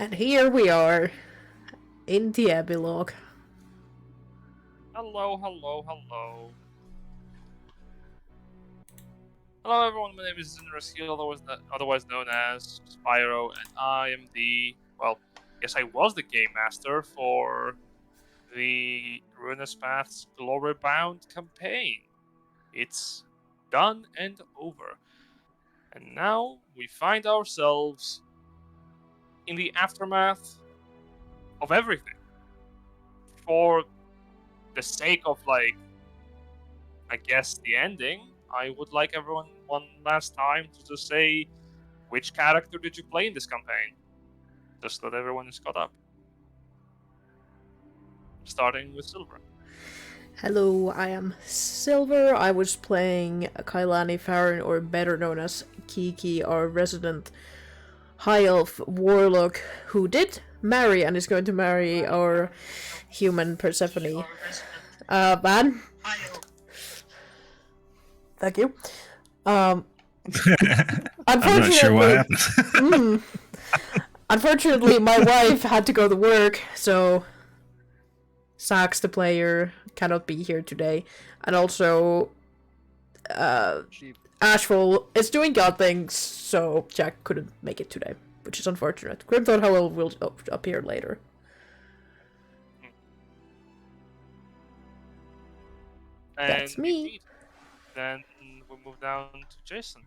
And here we are, in the Epilogue. Hello, hello, hello. Hello everyone, my name is Zinraski, otherwise known as Spyro, and I am I was the Game Master for the Ruinous Paths Glorybound campaign. It's done and over. And now we find ourselves in the aftermath of everything. For the sake of, I guess, the ending, I would like everyone one last time to just say, which character did you play in this campaign? Just so that everyone is caught up. Starting with Silver. Hello, I am Silver. I was playing Kailani Farron, or better known as Kiki, our resident High Elf Warlock, who did marry and is going to marry our human Persephone. Man. Thank you. I'm not sure what happened. Unfortunately, my wife had to go to work, so Sax, the player, cannot be here today. And also, Ashful is doing God things, so Jack couldn't make it today, which is unfortunate. Grimthorn, however, will appear later. And That's me. Indeed, then we move down to Jason.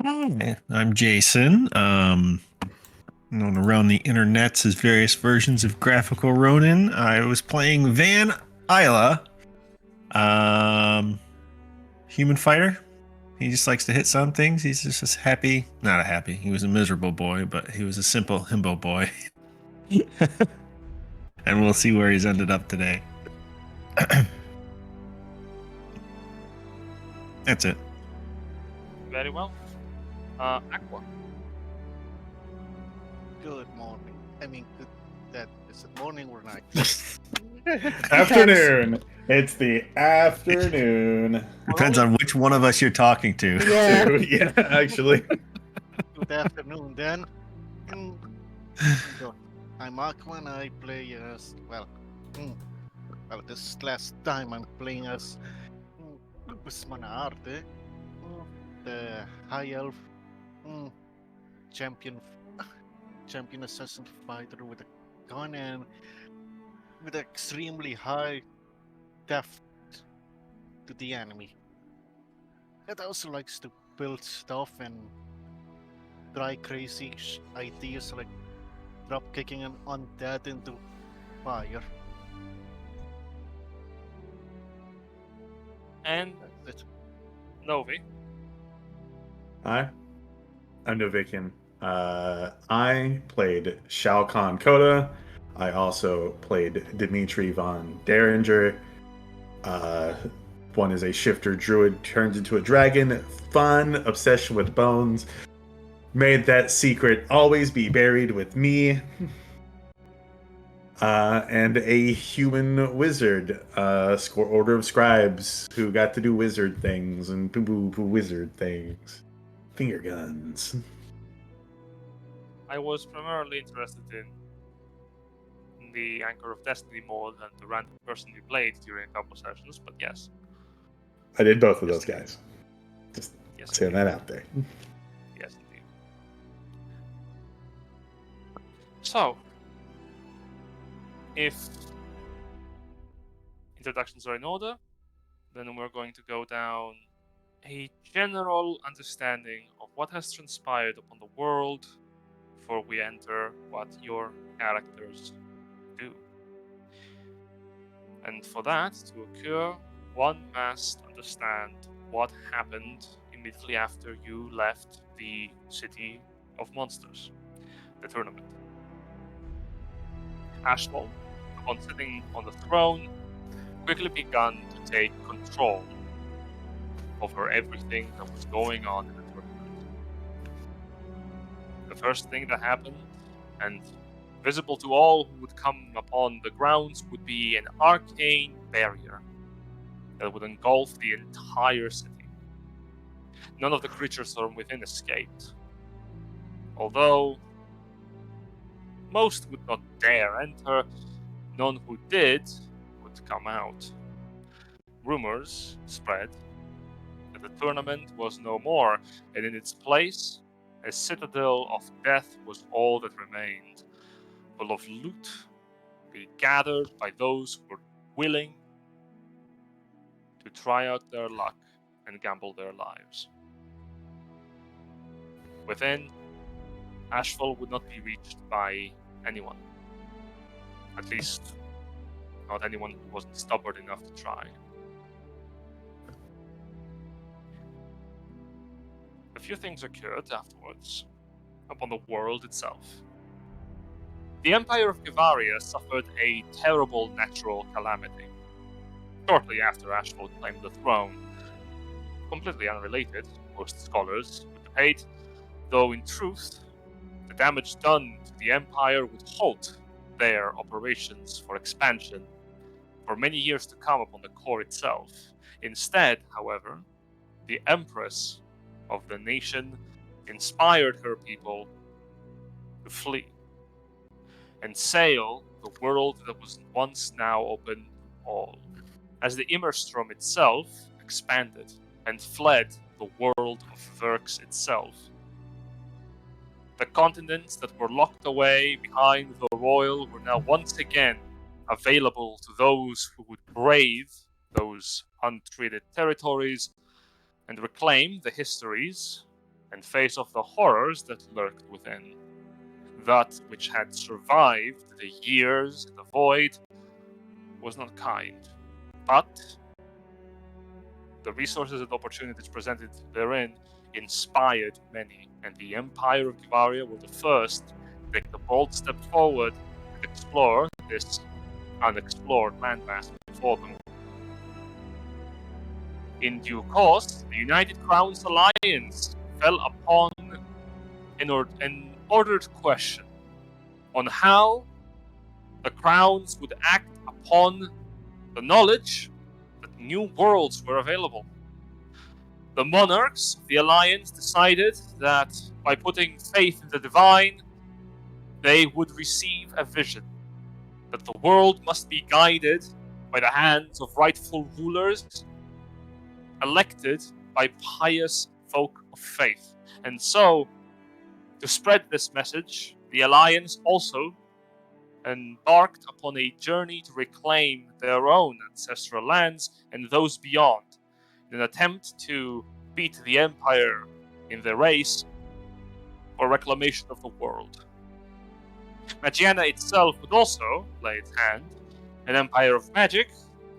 Hi, I'm Jason. Known around the internets as various versions of Graphical Ronin. I was playing Van Isla, human fighter. He just likes to hit some things. He's just happy. Not a happy. He was a miserable boy, but he was a simple himbo boy. And we'll see where he's ended up today. That's it. Very well. Aqua. Good morning. Is it morning or night? Afternoon. It's the afternoon. Depends on which one of us you're talking to. Yeah. Yeah, actually. Good afternoon, then. I'm Aqua, and I play as this is last time I'm playing as Arte, the High Elf champion assassin fighter with a gun and with extremely high depth to the enemy. It also likes to build stuff and try crazy ideas like drop kicking an undead into fire. And That's it. Novi. Hi, I'm Novikian. I played Shao Kahn Koda. I also played Dimitri von Derringer. One is a shifter druid, turns into a dragon. Fun, obsession with bones. Made that secret always be buried with me. And a human wizard, Order of Scribes, who got to do wizard things and poo wizard things. Finger guns. I was primarily interested in the Anchor of Destiny more than the random person we played during a couple sessions, but yes. I did both of those guys. Just Yes, saying that out there. Yes, indeed. So, if introductions are in order, then we're going to go down a general understanding of what has transpired upon the world before we enter what your characters do. And for that to occur, one must understand what happened immediately after you left the City of Monsters, the tournament. Ashmole, upon sitting on the throne, quickly began to take control over everything that was going on in the tournament. The first thing that happened, and visible to all who would come upon the grounds, would be an arcane barrier that would engulf the entire city. None of the creatures from within escaped, although Most would not dare enter, none who did would come out. Rumors spread that the tournament was no more, and in its place, a citadel of death was all that remained, full of loot to be gathered by those who were willing to try out their luck and gamble their lives. Within, Ashfall would not be reached by anyone. At least, not anyone who wasn't stubborn enough to try. A few things occurred afterwards upon the world itself. The Empire of Gavaria suffered a terrible natural calamity. Shortly after Ashfall claimed the throne, completely unrelated, most scholars would debate, though in truth, the damage done to the Empire would halt their operations for expansion for many years to come upon the core itself. Instead, however, the Empress of the nation inspired her people to flee and sail the world that was once now open to all, as the Immerstrom itself expanded and fled the world of Verx itself. The continents that were locked away behind the Royal were now once again available to those who would brave those untreated territories and reclaim the histories and face off the horrors that lurked within. That which had survived the years in the void was not kind, but the resources and opportunities presented therein inspired many, and the Empire of Gavaria were the first to take the bold step forward and explore this unexplored landmass before them. In due course, the United Crowns Alliance fell upon an ordered question on how the Crowns would act upon the knowledge that new worlds were available. The monarchs of the Alliance decided that by putting faith in the divine, they would receive a vision that the world must be guided by the hands of rightful rulers elected by pious folk of faith. And so, to spread this message, the Alliance also embarked upon a journey to reclaim their own ancestral lands and those beyond, in an attempt to beat the Empire in the race for reclamation of the world. Magiana itself would also lay its hand, an empire of magic.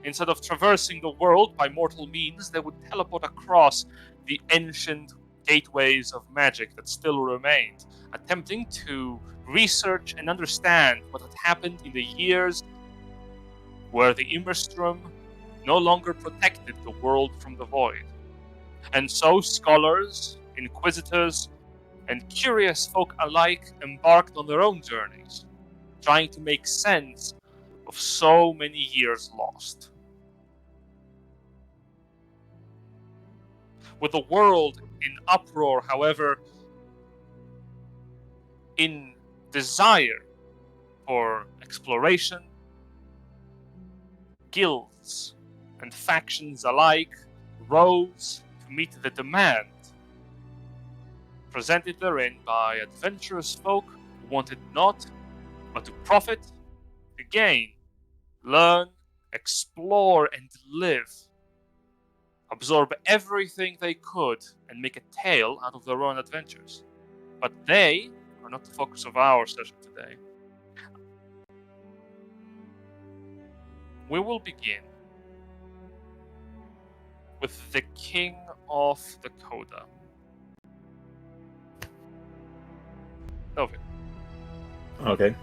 Instead of traversing the world by mortal means, they would teleport across the ancient gateways of magic that still remained, attempting to research and understand what had happened in the years where the Immerstrom no longer protected the world from the void. And so scholars, inquisitors, and curious folk alike embarked on their own journeys, trying to make sense of so many years lost. With the world in uproar, however, in desire for exploration, guilds and factions alike rose to meet the demand presented therein by adventurous folk who wanted not but to profit, to gain, learn, explore, and live. Absorb everything they could and make a tale out of their own adventures. But they are not the focus of our session today. We will begin with the King of the Coda. Novin. Okay.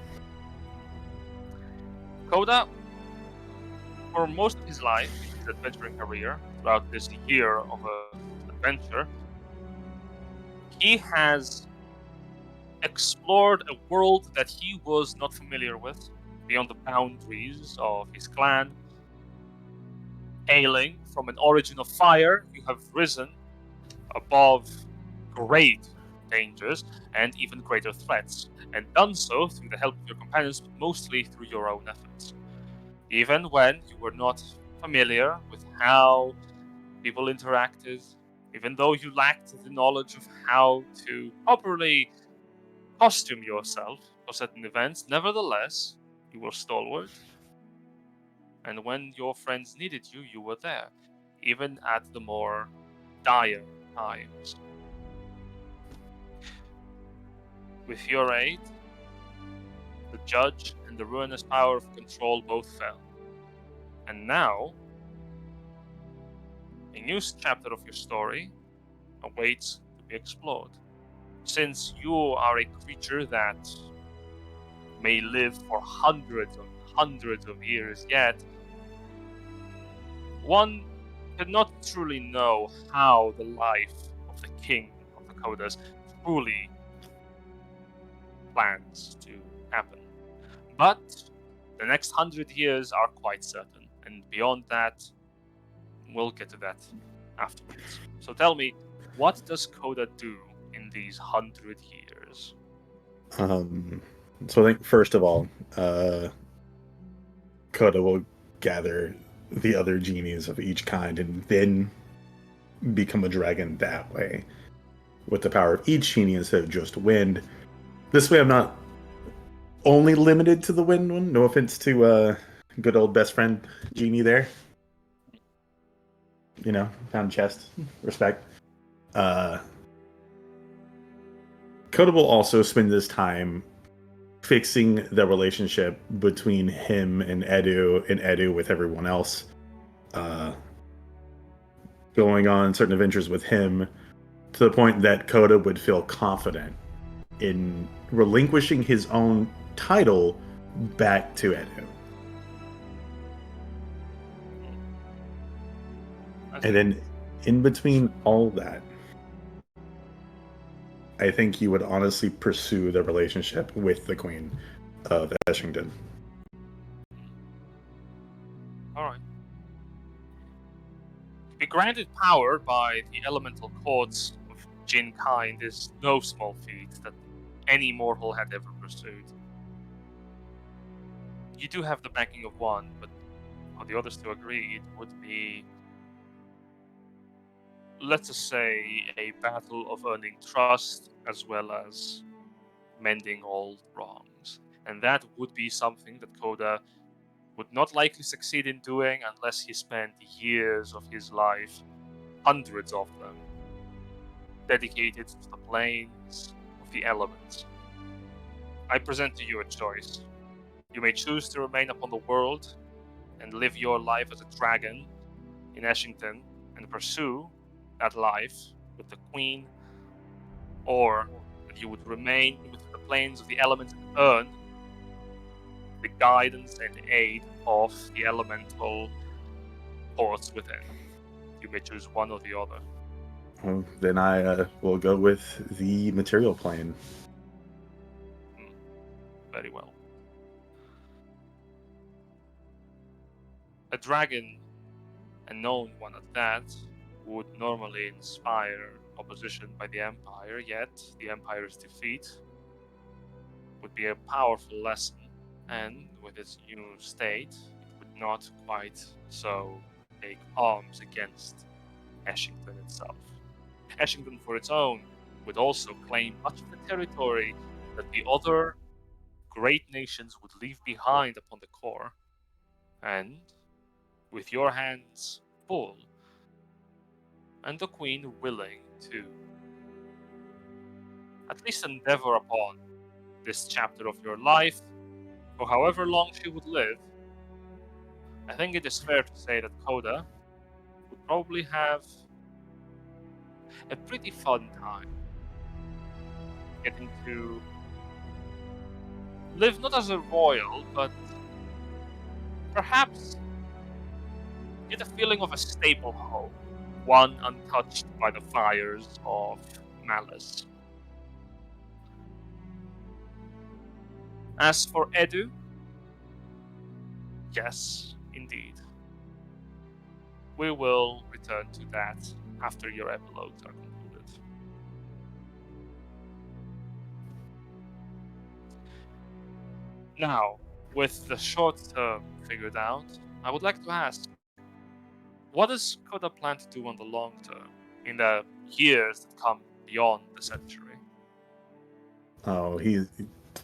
Coda, for most of his life, his adventuring career, throughout this year of adventure, he has explored a world that he was not familiar with, beyond the boundaries of his clan. Ailing from an origin of fire, you have risen above great dangers and even greater threats, and done so through the help of your companions, but mostly through your own efforts. Even when you were not familiar with how people interacted, even though you lacked the knowledge of how to properly costume yourself for certain events, nevertheless, you were stalwart. And when your friends needed you, you were there, even at the more dire times. With your aid, the judge and the ruinous power of control both fell. And now, a new chapter of your story awaits to be explored. Since you are a creature that may live for hundreds of years yet, one cannot truly know how the life of the king of the Kodas truly plans to happen. But the next 100 years are quite certain, and beyond that, we'll get to that afterwards. So tell me, what does Koda do in these 100 years? So I think first of all, Koda will gather the other genies of each kind and then become a dragon that way, with the power of each genie instead of just wind. This way I'm not only limited to the wind one. No offense to good old best friend genie there. You know, found chest. Respect. Koda will also spend this time fixing the relationship between him and Edu with everyone else. Going on certain adventures with him to the point that Koda would feel confident in relinquishing his own title back to Edu. And then in between all that, I think you would honestly pursue the relationship with the Queen of Eshington. Alright. To be granted power by the elemental courts of Jin kind is no small feat that any mortal had ever pursued. You do have the backing of one, but for the others to agree, it would be, let's just say, a battle of earning trust as well as mending old wrongs. And that would be something that Koda would not likely succeed in doing unless he spent years of his life, hundreds of them, dedicated to the planes of the elements. I present to you a choice. You may choose to remain upon the world and live your life as a dragon in Eshington and pursue that life with the Queen, or that you would remain with the planes of the elements and earn the guidance and aid of the elemental courts within. You may choose one or the other. Well, then I will go with the material plane. Very well. A dragon, a known one at that, would normally inspire opposition by the Empire, yet the Empire's defeat would be a powerful lesson, and with its new state, it would not quite so take arms against Eshington itself. Eshington, for its own, would also claim much of the territory that the other great nations would leave behind upon the core, and with your hands full, and the Queen willing to at least endeavor upon this chapter of your life, for however long she would live, I think it is fair to say that Koda would probably have a pretty fun time getting to live not as a royal, but perhaps get a feeling of a stable home, one untouched by the fires of malice. As for Edu, yes, indeed. We will return to that after your epilogues are concluded. Now, with the short term figured out, I would like to ask, what does Koda plan to do on the long term, in the years that come beyond the century? Oh,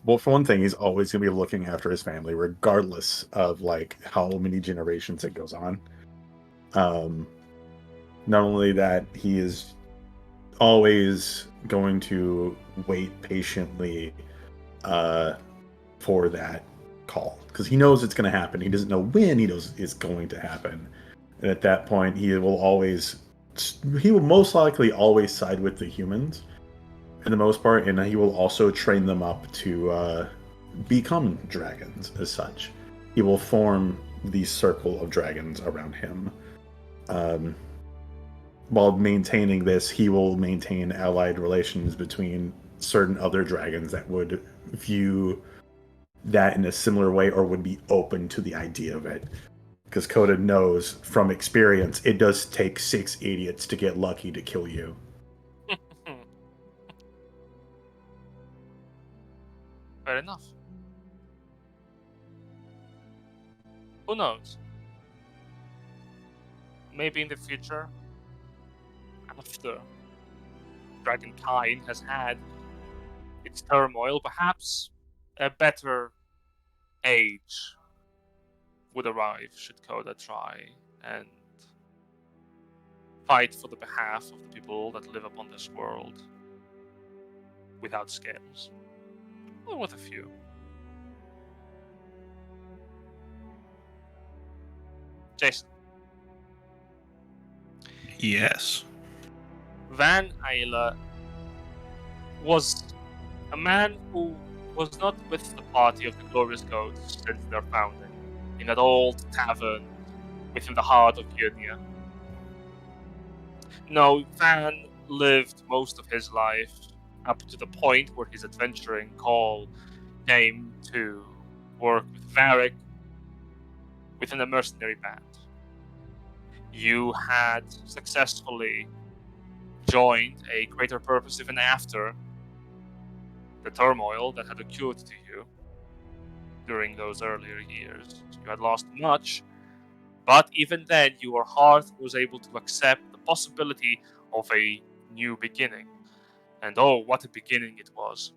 well, for one thing, he's always going to be looking after his family, regardless of like how many generations it goes on. Not only that, he is always going to wait patiently for that call, because he knows it's going to happen. He doesn't know when, he knows it's going to happen. And at that point, he will most likely always side with the humans for the most part, and he will also train them up to become dragons as such. He will form the circle of dragons around him. While maintaining this, he will maintain allied relations between certain other dragons that would view that in a similar way or would be open to the idea of it. Because Koda knows from experience, it does take 6 idiots to get lucky to kill you. Fair enough. Who knows? Maybe in the future, after Dragonkind has had its turmoil, perhaps a better age would arrive should Koda try and fight for the behalf of the people that live upon this world without scales. Or with a few. Jason. Yes. Van Ayla was a man who was not with the party of the Glorious Goats since their founding, in that old tavern within the heart of Yurnia. No, Van lived most of his life up to the point where his adventuring call came to work with Varric within a mercenary band. You had successfully joined a greater purpose even after the turmoil that had occurred to you during those earlier years. You had lost much, but even then your heart was able to accept the possibility of a new beginning. And oh, what a beginning it was.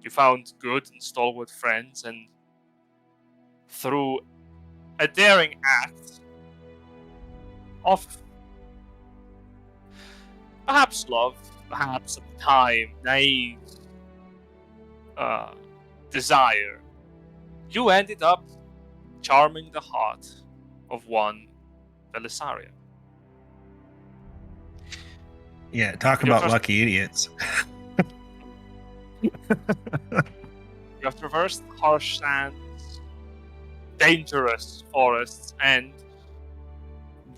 You found good and stalwart friends, and through a daring act of perhaps love, perhaps at the time naive desire, you ended up charming the heart of one Belisaria. Yeah, talk Your about first- lucky idiots. You have traversed harsh sands, dangerous forests, and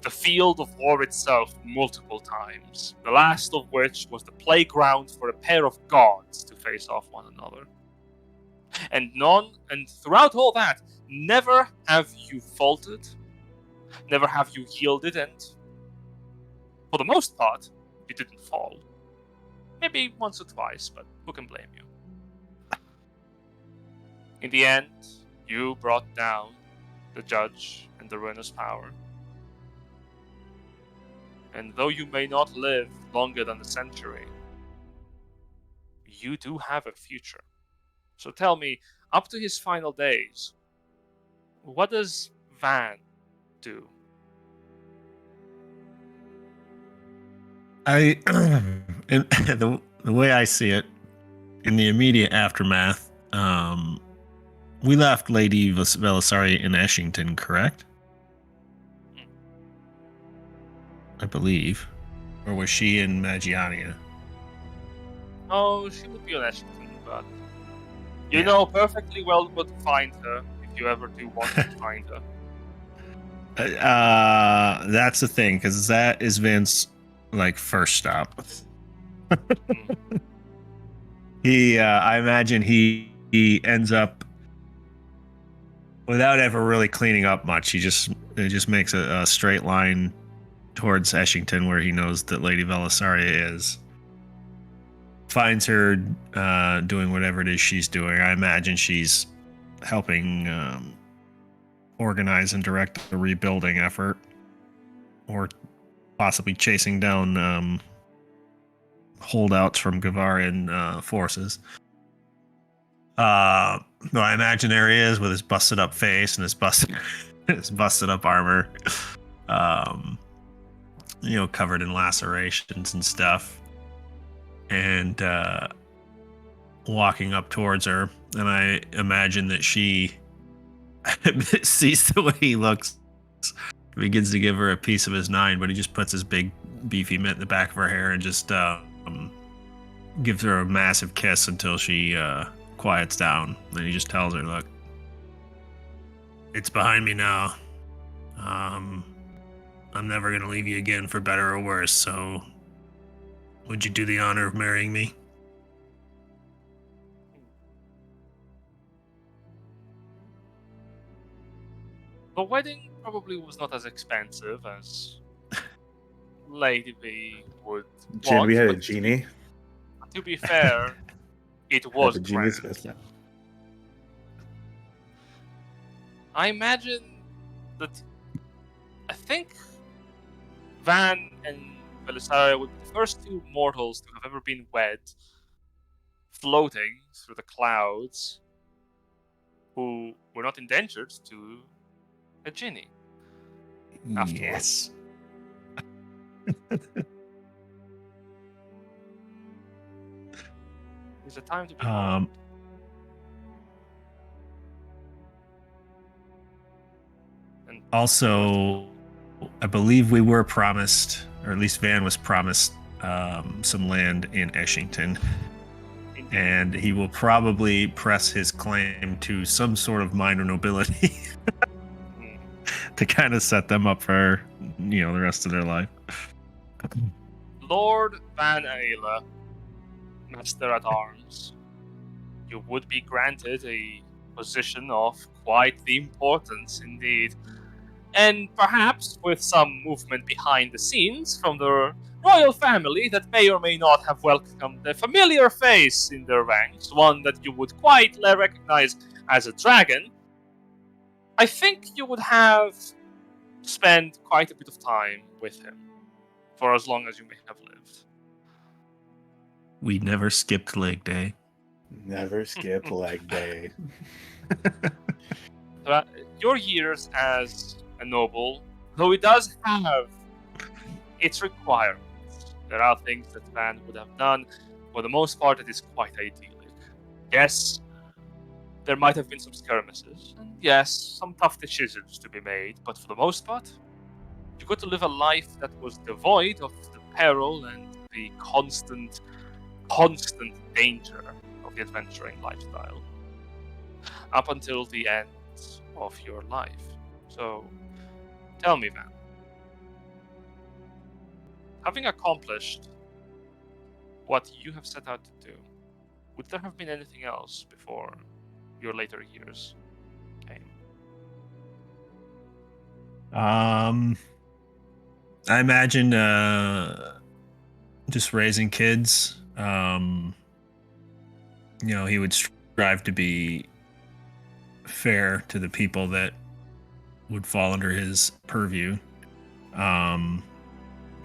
the field of war itself multiple times, the last of which was the playground for a pair of gods to face off one another. And throughout all that, never have you faltered, never have you yielded, and for the most part, you didn't fall. Maybe once or twice, but who can blame you? In the end, you brought down the judge and the Ruinous Power. And though you may not live longer than a century, you do have a future. So tell me, up to his final days, what does Van do? And the way I see it, in the immediate aftermath, we left Lady Belisari in Eshington, correct? I believe. Or was she in Magiania? Oh, she would be on Eshington, but you know perfectly well where to find her if you ever do want to find her. That's the thing, because that is Vince's first stop. I imagine he ends up without ever really cleaning up much. He just makes a straight line towards Eshington, where he knows that Lady Belisari is. finds her doing whatever it is she's doing. I imagine she's helping organize and direct the rebuilding effort, or possibly chasing down holdouts from Gavarian forces. No, I imagine there he is with his busted up face and his busted up armor, covered in lacerations and stuff, and walking up towards her. And I imagine that she sees the way he looks, begins to give her a piece of his nine, but he just puts his big beefy mitt in the back of her hair and just gives her a massive kiss until she quiets down. Then he just tells her, look, it's behind me now. I'm never going to leave you again, for better or worse, so would you do the honor of marrying me? The wedding probably was not as expensive as Lady B would Jin, want, we had a but genie. to be fair, it was The genie's grand. best. I imagine that I think Van and Belisaria would be the first two mortals to have ever been wed, floating through the clouds, who were not indentured to a genie. Yes. It's a time to be and Also, I believe we were promised, or at least Van was promised, some land in Eshington. And he will probably press his claim to some sort of minor nobility to kind of set them up for, the rest of their life. Lord Van Ayla, Master at Arms, you would be granted a position of quite the importance indeed. And perhaps with some movement behind the scenes from the royal family that may or may not have welcomed a familiar face in their ranks, one that you would quite recognize as a dragon, I think you would have spent quite a bit of time with him for as long as you may have lived. We never skipped leg day. Never skip leg day. Your years as a noble, though it does have its requirements, there are things that Van would have done. For the most part, it is quite idyllic. Yes, there might have been some skirmishes, and yes, some tough decisions to be made, but for the most part, you got to live a life that was devoid of the peril and the constant danger of the adventuring lifestyle up until the end of your life. So, tell me, Van, having accomplished what you have set out to do, would there have been anything else before your later years came? I imagine just raising kids. He would strive to be fair to the people that would fall under his purview.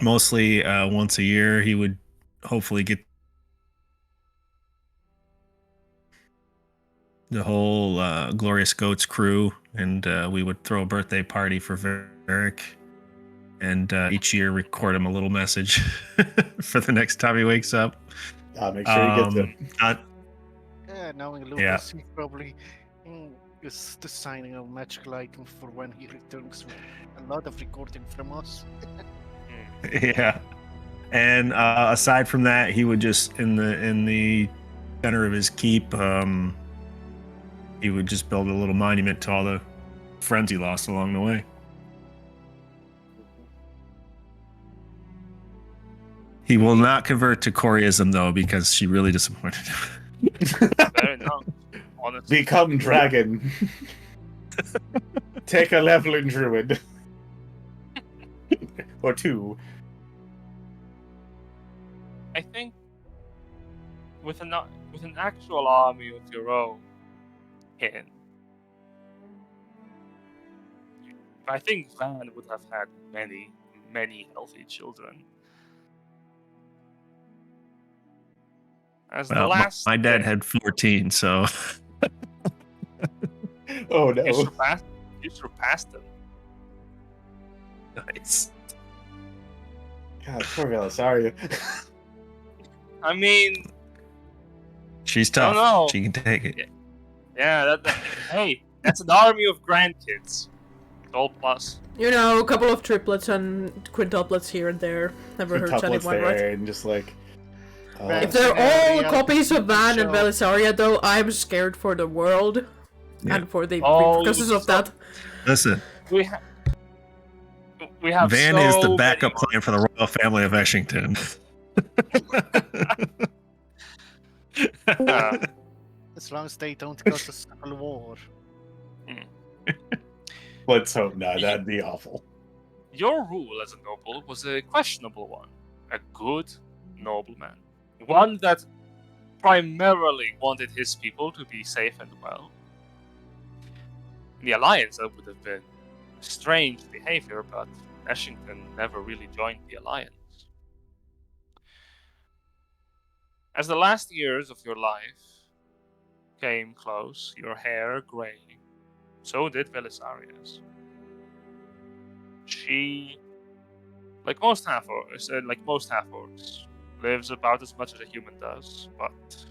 Mostly once a year, he would hopefully get the whole Glorious Goats crew, and we would throw a birthday party for Varric, and each year record him a little message for the next time he wakes up. Make sure he gets it. Knowing Lucas, he probably is designing a magical item for when he returns with a lot of recording from us. Yeah. And aside from that, he would just in the center of his keep, he would just build a little monument to all the friends he lost along the way. He will not convert to Koreism though, because she really disappointed him. Fair enough. Honestly. Become dragon. Take a level in druid. Or two. I think with an actual army of your own, kin, I think Van would have had many, many healthy children. As the Well, last my dad thing- had 14, so Oh you no. surpassed them. nice. God, poor Velisaria. I mean, She's I tough. don't know. She can take it. Yeah, hey, that's an army of grandkids. It's all plus. You know, a couple of triplets and quintuplets here and there. Never hurts Tuplets anyone, there right? and just like. If they're all Reality copies of TV Van and show. Velisaria, though, I'm scared for the world Yeah. and for the Oh, repercussions of so- that. Listen, We have Van so is the many backup plan for the royal family of Eshington. As long as they don't cause a civil war. Let's hope not. That'd be awful. Your rule as a noble was a questionable one. A good nobleman. One that primarily wanted his people to be safe and well. In the Alliance, that would have been strange behavior, but Eshington never really joined the Alliance. As the last years of your life came close, your hair graying, so did Velisaria's. She, like most half-orcs, lives about as much as a human does, but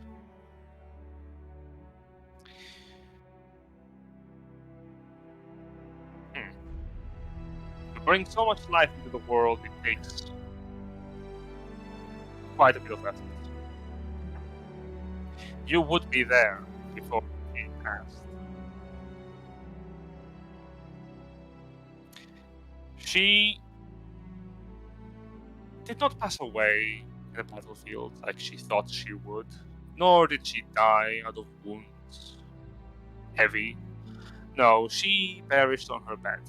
to bring so much life into the world, it takes quite a bit of effort. You would be there before it passed. She did not pass away in the battlefield like she thought she would, nor did she die out of wounds. Heavy. No, she perished on her bed.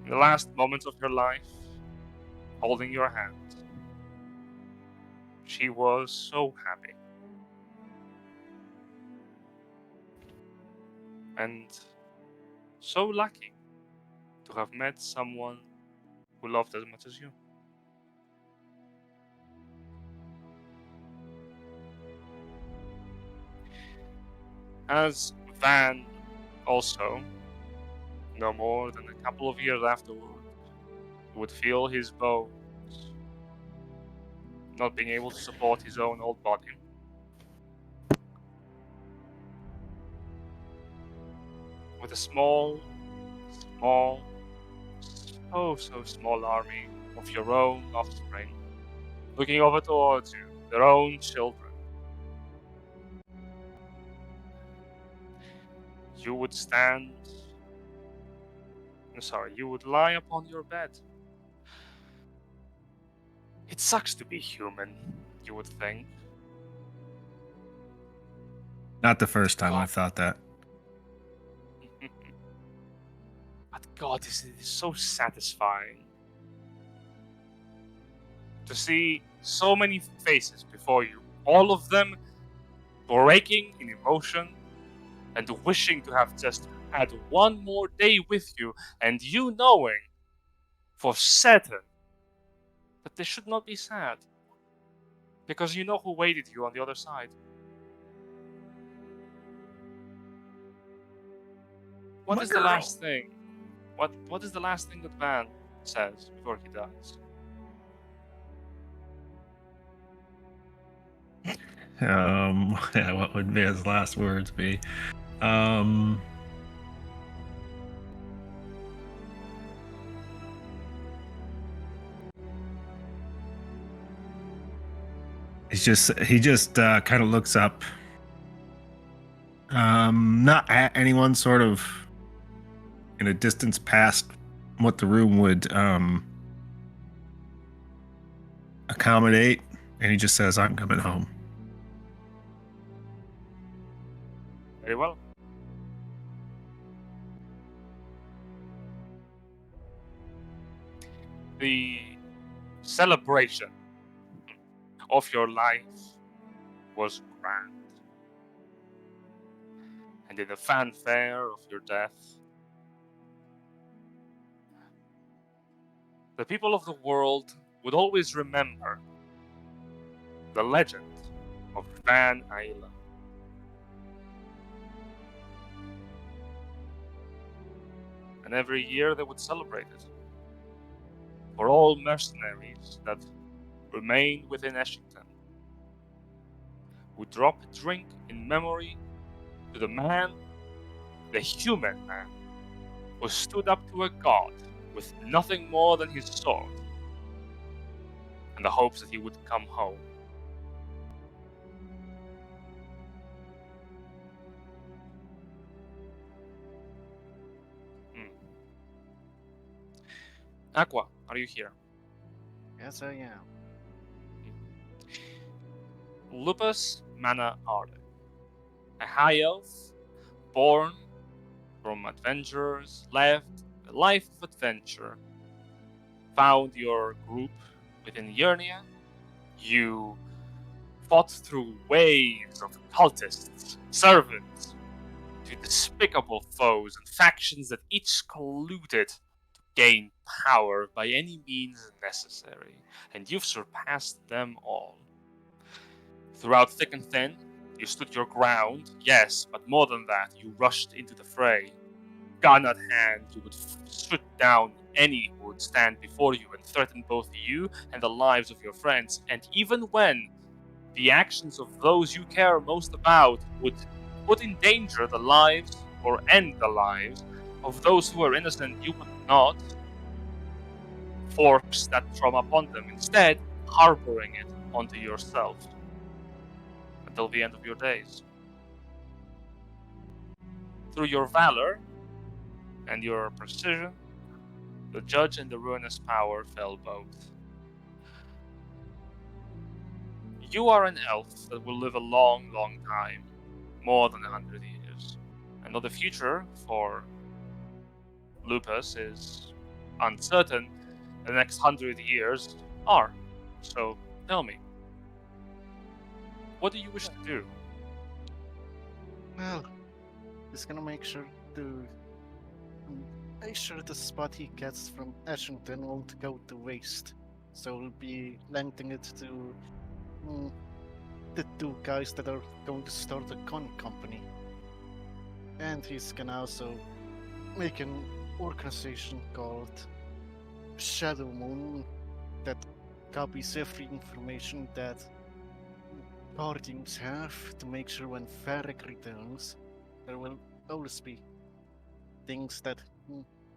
In the last moments of her life, holding your hand, she was so happy. And so lucky to have met someone who loved as much as you. As Van also, no more than a couple of years afterward, would feel his bones not being able to support his own old body. With a small, so small army of your own offspring, looking over towards you, their own children. You would you would lie upon your bed. It sucks to be human, you would think. Not the first time I've thought that. But God, this is so satisfying. To see so many faces before you, all of them breaking in emotion and wishing to have just had one more day with you, and you knowing for certain that they should not be sad, because you know who waited you on the other side. What is the last thing? What is the last thing that Van says before he dies? Yeah, what would his last words be? He just kind of looks up, not at anyone, sort of in a distance past what the room would accommodate, and he just says, "I'm coming home." Very well. The celebration of your life was grand. And in the fanfare of your death, the people of the world would always remember the legend of Van Ayla. And every year they would celebrate it. For all mercenaries that remain within Eshington would drop a drink in memory to the man, the human man, who stood up to a god with nothing more than his sword and the hopes that he would come home. Aqua, are you here? Yes, I am. Lupus Mana Arde, a high elf born from adventurers, left a life of adventure, found your group within Yernia. You fought through waves of cultists, servants, to despicable foes and factions that each colluded to gain power by any means necessary, and you've surpassed them all. Throughout thick and thin, you stood your ground, yes, but more than that, you rushed into the fray. Gun at hand, you would shoot down any who would stand before you and threaten both you and the lives of your friends, and even when the actions of those you care most about would put in danger the lives or end the lives of those who are innocent, you would not force that trauma upon them, instead harboring it onto yourself until the end of your days. Through your valor and your precision, the judge and the ruinous power fell both. You are an elf that will live a long, long time, more than 100 years. And though the future for Lupus is uncertain, the next 100 years are. So tell me, what do you wish to do? Well, he's gonna make sure the spot he gets from Ashington won't go to waste. So we'll be lending it to the two guys that are going to start a con company. And he's gonna also make an organization called Shadow Moon that copies every information that Guardians have to make sure when Varric returns, there will always be things that,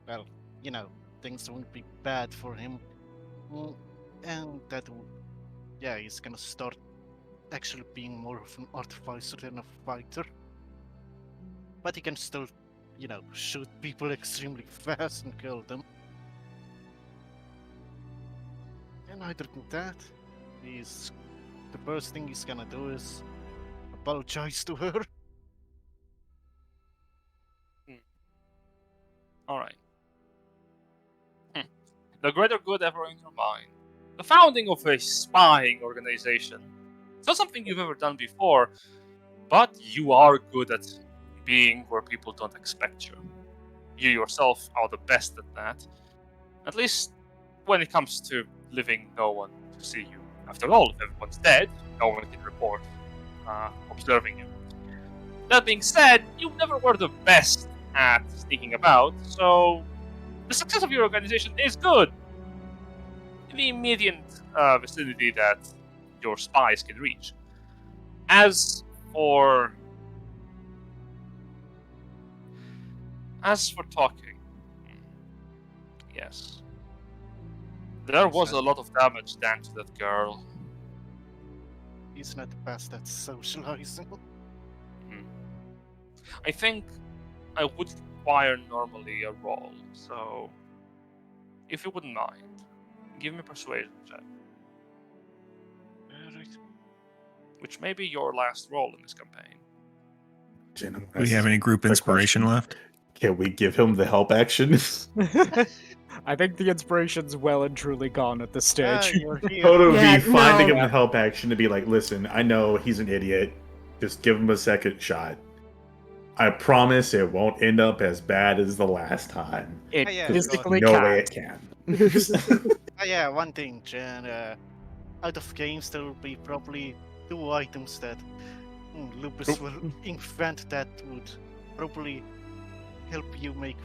well, you know, things won't be bad for him. And that will, yeah, he's gonna start actually being more of an artificer than a fighter. But he can still, you know, shoot people extremely fast and kill them. And other than that, the first thing he's gonna do is apologize to her. Alright. The greater good ever in your mind. The founding of a spying organization. It's not something you've ever done before, but you are good at being where people don't expect you. You yourself are the best at that. At least when it comes to leaving no one to see you. After all, if everyone's dead, no one can report observing you. That being said, you never were the best at sneaking about, so the success of your organization is good. In the immediate vicinity that your spies can reach. As for talking, yes. There was a lot of damage done to that girl. He's not the best at socializing. I think I would require normally a roll, so if you wouldn't mind, give me a persuasion check. Alright. Which may be your last roll in this campaign. Do we have any group Quick inspiration question. left? Can we give him the help action? I think the inspiration's well and truly gone at this Ah, stage. you're here. Toto Yeah, be finding no. him the help action to be like, listen, I know he's an idiot. Just give him a second shot. I promise it won't end up as bad as the last time. It Yeah, There's physically no way it can't. can. Yeah, one thing, Jen. Out of games, there will be probably 2 items that Lupus will invent that would probably help you make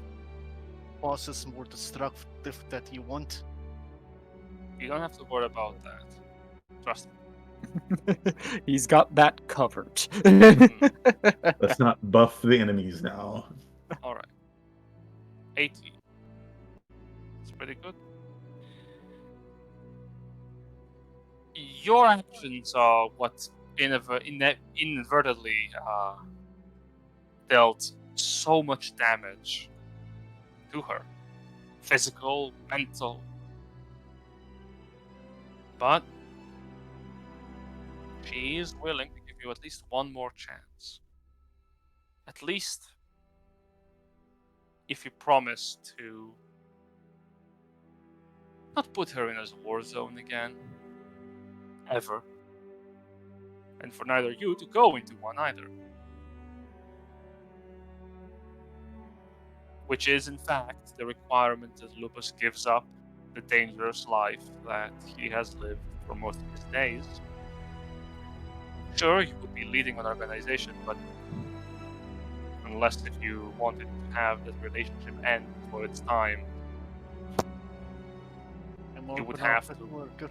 bosses more destructive that you want. You don't have to worry about that. Trust me. He's got that covered. Let's not buff the enemies now. All right. 80. It's pretty good. Your actions are what inadvertently dealt so much damage to her. Physical, mental. But she is willing to give you at least one more chance. At least if you promise to not put her in a war zone again. Ever. And for neither you to go into one either. Which is, in fact, the requirement that Lupus gives up the dangerous life that he has lived for most of his days. Sure, you would be leading an organization, but unless if you wanted to have that relationship end for its time, you would have to. Worker.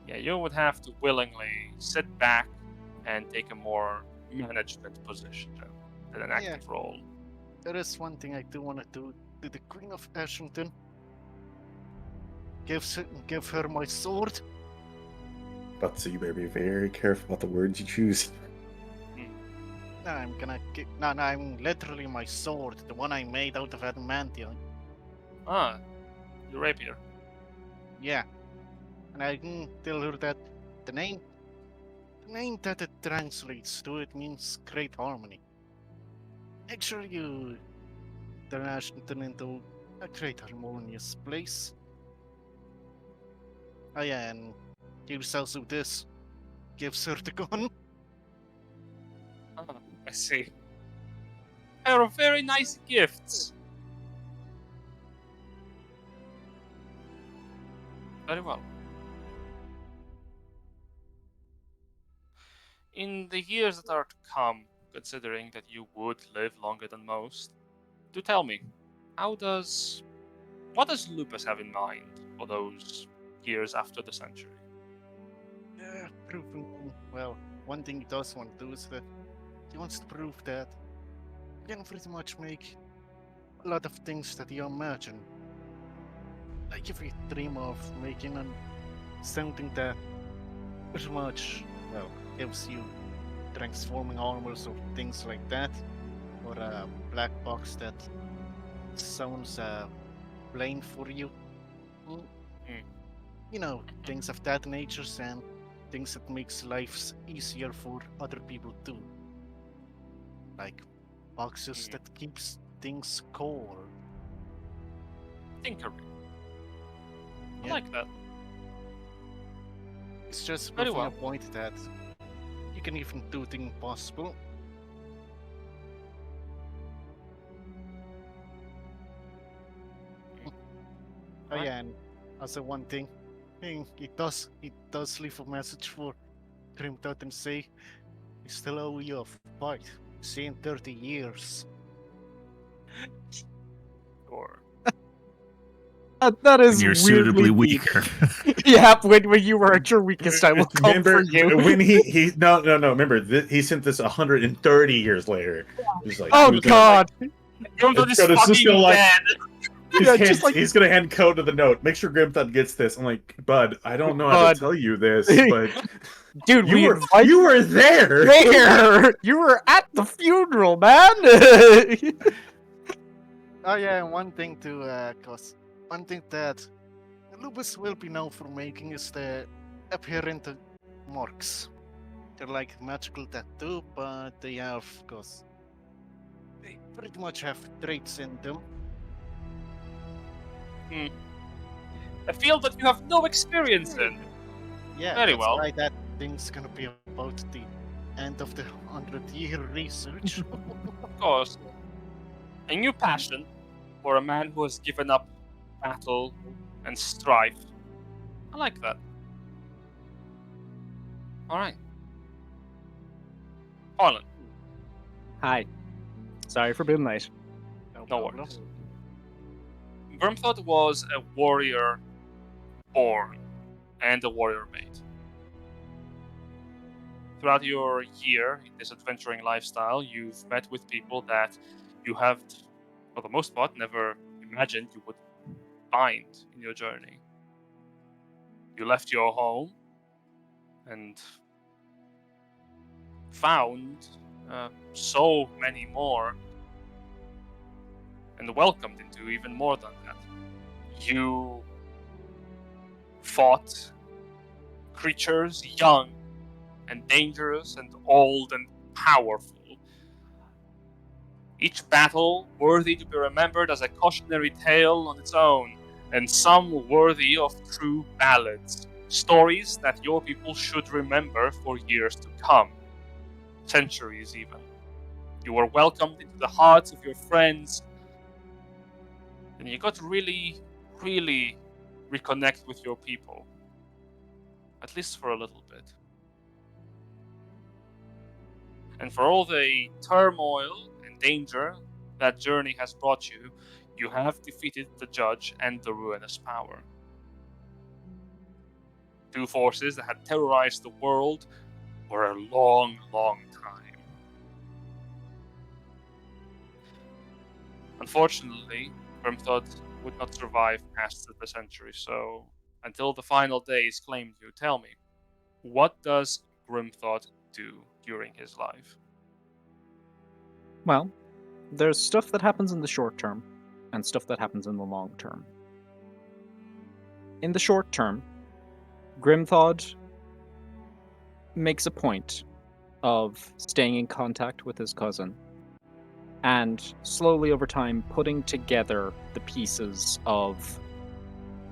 Yeah, you would have to willingly sit back and take a more management position than an active role. There is one thing I do want to do to the Queen of Ashington. Give her my sword. But so you better be very careful about the words you choose. No, I'm gonna give. No, I'm literally my sword, the one I made out of adamantium. Ah, your rapier. Yeah, and I can tell her that the name that it translates to it means great harmony. Make sure you turn Ashington into a great harmonious place. Oh yeah, and here's also this. Gives her the gun. Ah, I see. Pair of very nice gifts. Very well. In the years that are to come, considering that you would live longer than most, do tell me, what does Lupus have in mind for those years after the century? Well, one thing he does want to do is that he wants to prove that he can pretty much make a lot of things that you imagine. Like if you dream of making something that pretty much, well, gives you transforming armors or things like that, or a black box that sounds plain for you. You know, things of that nature and things that makes life easier for other people too. Like boxes that keeps things cold. Tinkering. I Yeah. like that. It's just Very proving well. a point that you can even do the impossible. Oh Right. yeah, and also one thing, he does leave a message for Dreamed Out and say, "We still owe you a fight. See in 30 years." Or That is And you're weirdly suitably deep. weaker. Yeah, when you were at your weakest, I will come for you. when he no. Remember, he sent this 130 years later. He's like, Oh who's God! Grimthud is Grimthud is just fucking gonna, like- dead! He's, just he's gonna hand code to the note. Make sure Grimthud gets this. I'm like, Bud, I don't know how Bud. to tell you this, but Dude, you were there. there. You were at the funeral, man. Oh yeah, and one thing that Lupus will be known for making is the apparent marks. They're like magical tattoo, but they pretty much have traits in them. A field that you have no experience in. Yeah, Very that's well. why that thing's gonna be about the end of the 100-year research. Of course. A new passion for a man who has given up battle and strife. I like that. Alright. Harlan, Hi. Sorry for being late. no problem. worries. Grimthod was a warrior born and a warrior made. Throughout your year in this adventuring lifestyle, you've met with people that you have, for the most part, never imagined you would find in your journey. You left your home and found so many more and welcomed into even more than that. You fought creatures young and dangerous and old and powerful. Each battle worthy to be remembered as a cautionary tale on its own, and some worthy of true ballads, stories that your people should remember for years to come, centuries even. You were welcomed into the hearts of your friends, and you got to really, really reconnect with your people, at least for a little bit. And for all the turmoil and danger that journey has brought you, you have defeated the Judge and the Ruinous Power. Two forces that had terrorized the world for a long, long time. Unfortunately, Grimthod would not survive past the century, so until the final days claimed you, tell me, what does Grimthod do during his life? Well, there's stuff that happens in the short term and stuff that happens in the long term. In the short term, Grimthod makes a point of staying in contact with his cousin and slowly over time putting together the pieces of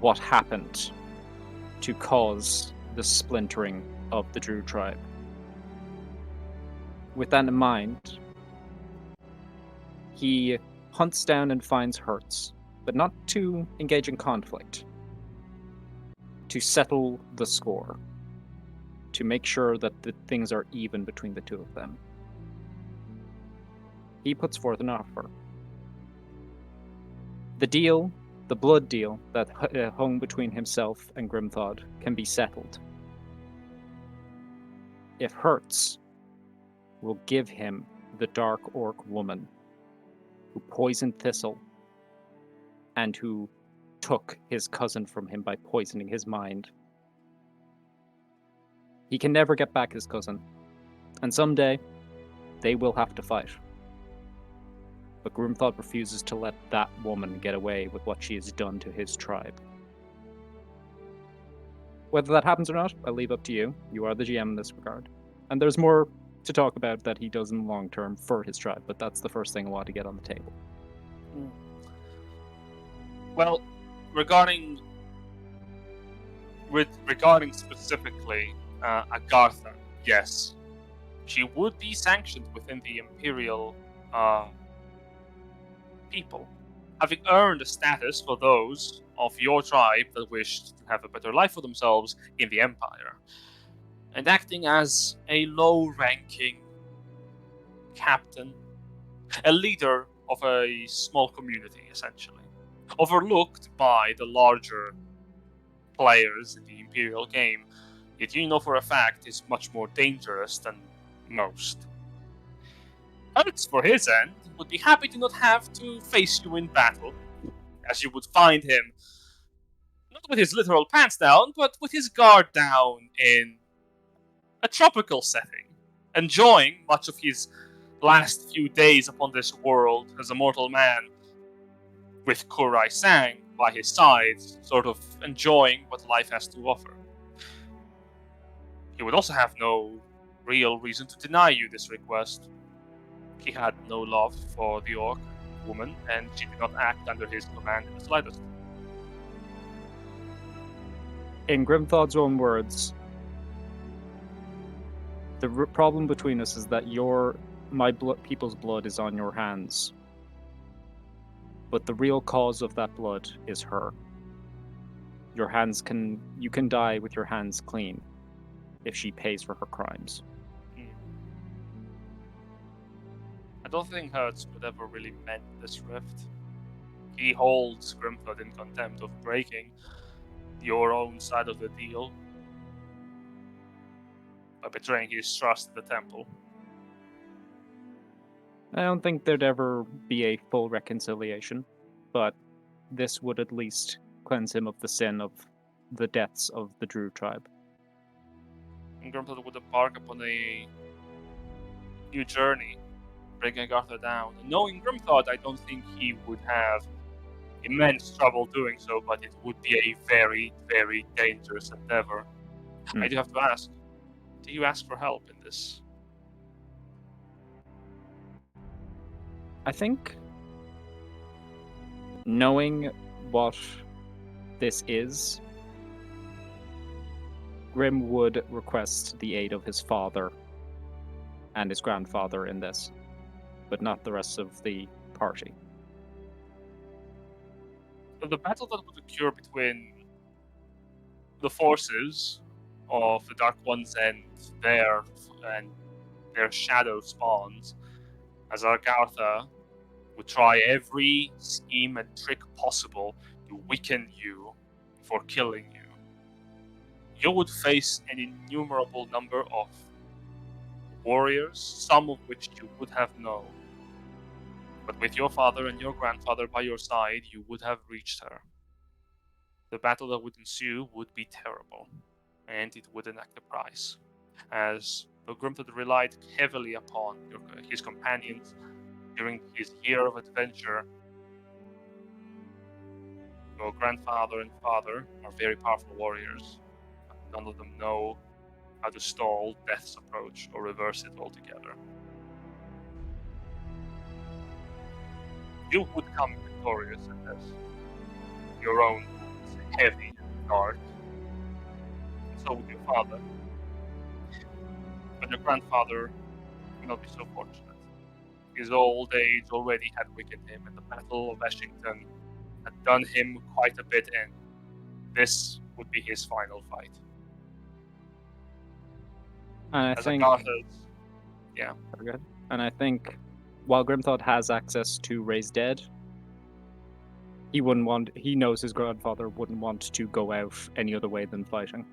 what happened to cause the splintering of the Drew tribe. With that in mind, he hunts down and finds Hertz, but not to engage in conflict, to settle the score, to make sure that the things are even between the two of them. He puts forth an offer. The deal, the blood deal that hung between himself and Grimthod, can be settled if Hertz will give him the Dark Orc woman who poisoned Thistle and who took his cousin from him by poisoning his mind. He can never get back his cousin, and someday they will have to fight. But Grimthod refuses to let that woman get away with what she has done to his tribe. Whether that happens or not, I'll leave up to you. You are the GM in this regard. And there's more to talk about that he does in the long term for his tribe, but that's the first thing I want to get on the table. Well, regarding specifically Agartha, yes, she would be sanctioned within the Imperial people, having earned a status for those of your tribe that wished to have a better life for themselves in the Empire, and acting as a low-ranking captain, a leader of a small community, essentially, overlooked by the larger players in the Imperial game, yet you know for a fact is much more dangerous than most. Hertz, for his end, would be happy to not have to face you in battle, as you would find him not with his literal pants down, but with his guard down in a tropical setting, enjoying much of his last few days upon this world as a mortal man, with Kurai Sang by his side, sort of enjoying what life has to offer. He would also have no real reason to deny you this request. He had no love for the orc woman, and she did not act under his command in the slightest. In Grimthod's own words, the problem between us is that people's blood is on your hands. But the real cause of that blood is her. You can die with your hands clean if she pays for her crimes. I don't think Hertz would ever really mend this rift. He holds Grimthod in contempt of breaking your own side of the deal by betraying his trust in the temple. I don't think there'd ever be a full reconciliation, but this would at least cleanse him of the sin of the deaths of the Drew tribe. And Grimthod would embark upon a new journey, bringing Arthur down. And knowing Grimthod, I don't think he would have immense trouble doing so, but it would be a very, very dangerous endeavor. I do have to ask, do you ask for help in this? I think knowing what this is, Grim would request the aid of his father and his grandfather in this, but not the rest of the party. So the battle that would occur between the forces of the Dark Ones and their shadow spawns, as Argartha would try every scheme and trick possible to weaken you for killing you. You would face an innumerable number of warriors, some of which you would have known. But with your father and your grandfather by your side, you would have reached her. The battle that would ensue would be terrible, and it would enact a price, as Grimthod relied heavily upon his companions during his year of adventure. Your grandfather and father are very powerful warriors, but none of them know how to stall death's approach or reverse it altogether. You would come victorious in this. Your own wounds heavy and dark, and so would your father. But your grandfather would not be so fortunate. His old age already had weakened him, and the Battle of Washington had done him quite a bit in. This would be his final fight. And I As think, Agartha's, very good. And I think, while Grimthod has access to raise dead, he knows his grandfather wouldn't want to go out any other way than fighting.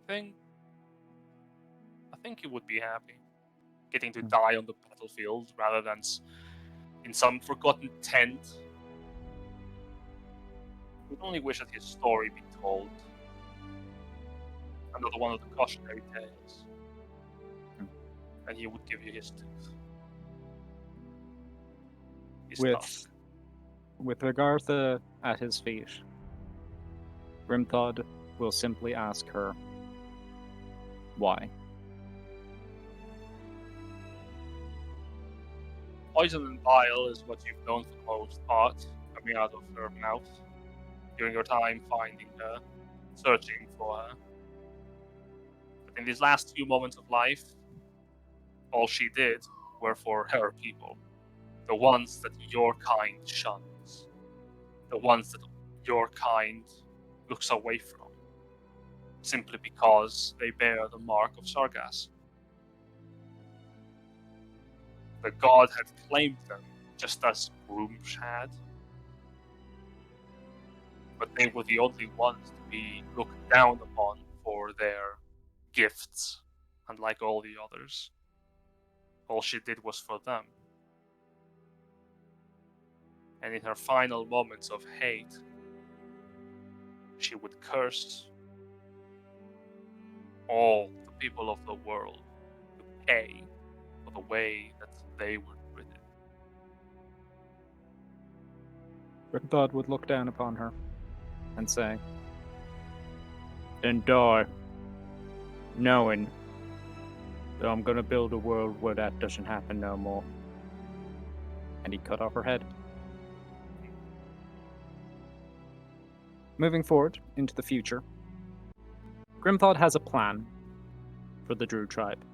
I think he would be happy getting to die on the battlefield rather than in some forgotten tent. He'd only wish that his story be told. Another one of the cautionary tales. And he would give you his tooth. His tusk. With Agartha at his feet, Grimthod will simply ask her, why? Poison and bile is what you've known for the most part, coming out of her mouth during your time finding her, searching for her. But in these last few moments of life, all she did were for her people. The ones that your kind shuns. The ones that your kind looks away from. Simply because they bear the mark of Sargas. The god had claimed them, just as Grumsh had. But they were the only ones to be looked down upon for their gifts, unlike all the others. All she did was for them. And in her final moments of hate, she would curse all the people of the world to pay for the way that they were written. Grimthod would look down upon her and say, "And die, knowing that I'm gonna build a world where that doesn't happen no more." And he cut off her head. Moving forward into the future, Grimthod has a plan for the Druid tribe.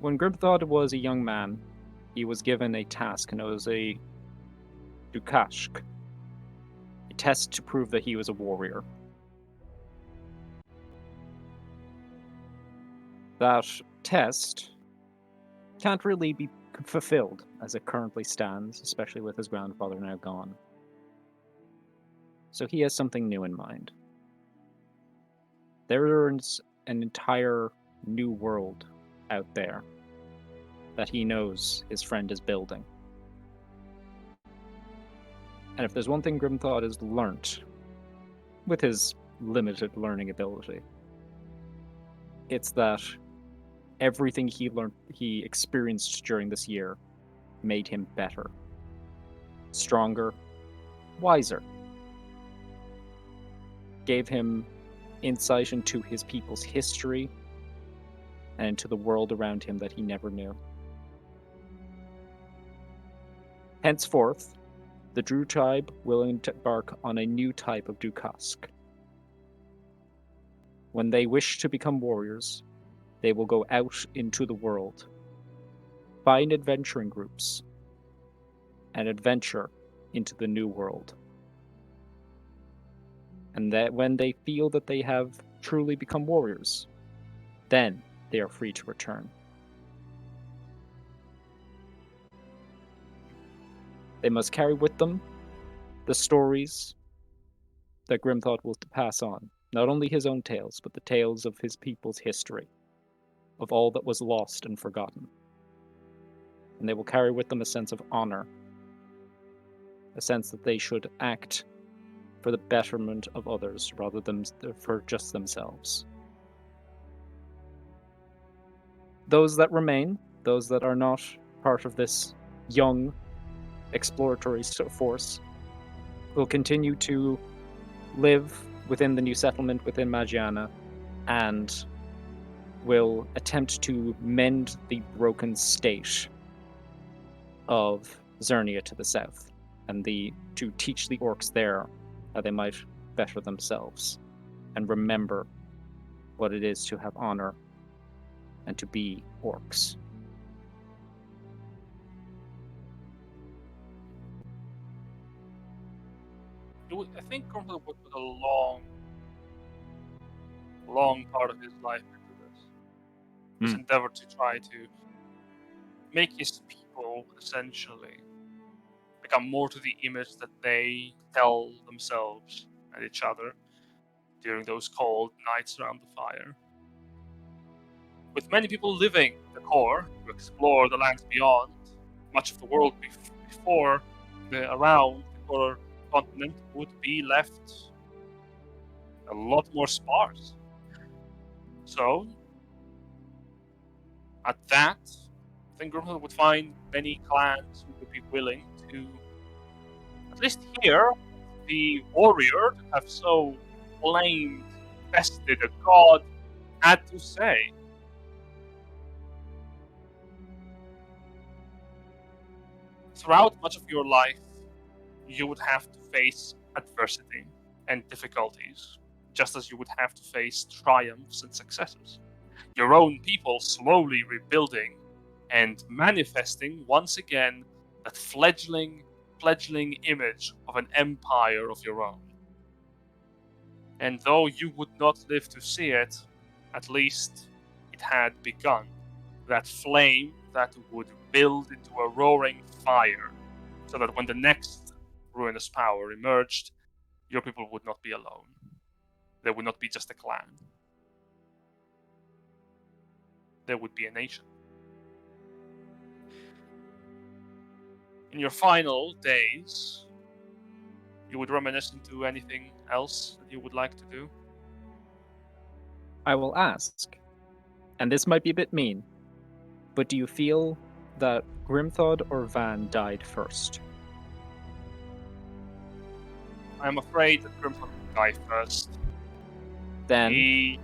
When Grimthod was a young man, he was given a task known as a Dukashk, a test to prove that he was a warrior. That test can't really be fulfilled as it currently stands, especially with his grandfather now gone. So he has something new in mind. There is an entire new world out there that he knows his friend is building. And if there's one thing Grimthod has learnt, with his limited learning ability, it's that everything he experienced during this year made him better, stronger, wiser. Gave him insight into his people's history and into the world around him that he never knew. Henceforth, the Druid tribe will embark on a new type of Dukask. When they wish to become warriors, they will go out into the world, find adventuring groups, and adventure into the new world. And that when they feel that they have truly become warriors, then they are free to return. They must carry with them the stories that Grimthod will pass on, not only his own tales, but the tales of his people's history, of all that was lost and forgotten. And they will carry with them a sense of honor, a sense that they should act for the betterment of others rather than for just themselves. Those that remain, those that are not part of this young exploratory force, will continue to live within the new settlement within Magiana and will attempt to mend the broken state of Zernia to the south, and to teach the orcs there how they might better themselves and remember what it is to have honor and to be orcs. I think Grimthod would put a long part of his life into this endeavor to try to make his people essentially become more to the image that they tell themselves and each other during those cold nights around the fire. With many people living the core to explore the lands beyond, much of the world before around the core continent would be left a lot more sparse. So, at that, I think Grimthod would find many clans who would be willing to at least hear the warrior that have so claimed, bested a god had to say. Throughout much of your life, you would have to face adversity and difficulties, just as you would have to face triumphs and successes. Your own people slowly rebuilding and manifesting once again that fledgling image of an empire of your own. And though you would not live to see it, at least it had begun. That flame that would build into a roaring fire, so that when the next ruinous power emerged, your people would not be alone. They would not be just a clan. There would be a nation. In your final days, you would reminisce into anything else that you would like to do? I will ask, and this might be a bit mean, but do you feel that Grimthod or Van died first? I'm afraid that Grimthod would die first. Then He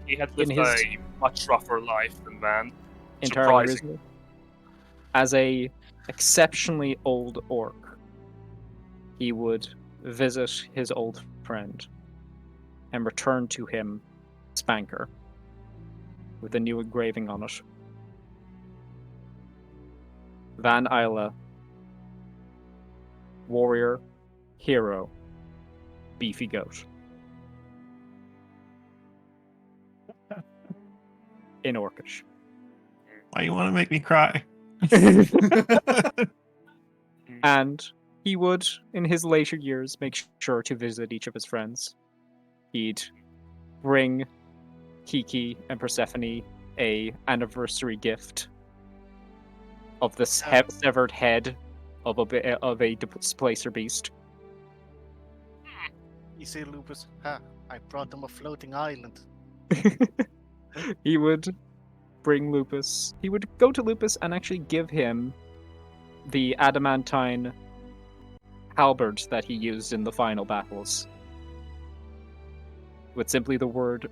He had in lived his a much rougher life than Van. entirely Surprising. reasonable. As a exceptionally old orc, he would visit his old friend and return to him Spanker with a new engraving on it. Van Isla, warrior, hero, beefy goat. In Orcish. Why you want to make me cry? And he would, in his later years, make sure to visit each of his friends. He'd bring Kiki and Persephone a anniversary gift of the severed head of a displacer beast. You see, Lupus, I brought them a floating island. He would bring Lupus. He would go to Lupus and actually give him the adamantine halberd that he used in the final battles, with simply the words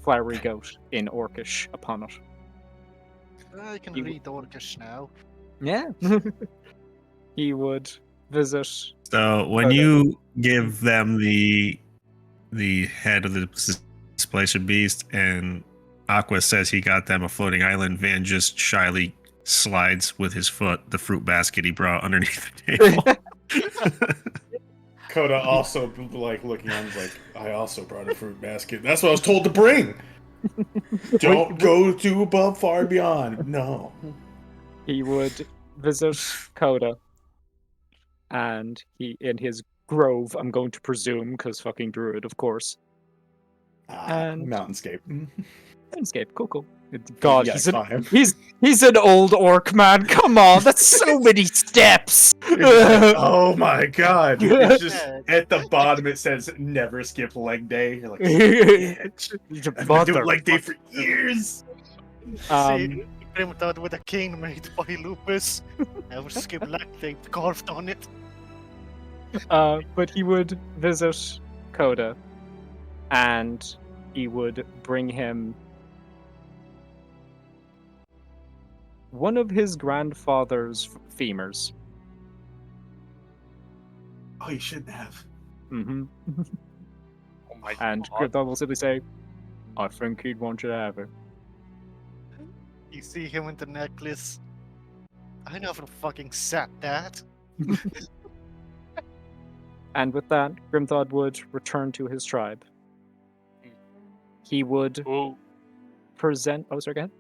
"flowery goat" in Orcish upon it. I can You- read Orcish now. Yeah. He would visit. So when you give them the head of the displacer beast, and Aqua says he got them a floating island, Van just shyly slides with his foot the fruit basket he brought underneath the table. Coda also like looking on, like, I also brought a fruit basket. That's what I was told to bring. Don't go too above, far beyond. No. He would visit Coda, and he in his grove. I'm going to presume, because fucking druid, of course. And- Mountainscape. Landscape, cool. God, Yeah, climb. he's an old orc, man. Come on, that's so many steps. Oh my god. It's just at the bottom it says never skip leg day. You're like, shit. I've been doing leg day for years. See, Grimthod with a cane made by Lupus. Never skip leg day carved on it. But he would visit Coda, and he would bring him one of his grandfather's femurs. Oh, you shouldn't have. Mm-hmm. Oh my And god. Grimthod will simply say, "I think he'd want you to have it." You see him with the necklace. I never fucking said that. And with that, Grimthod would return to his tribe. He would Who present. Oh, sorry, go ahead.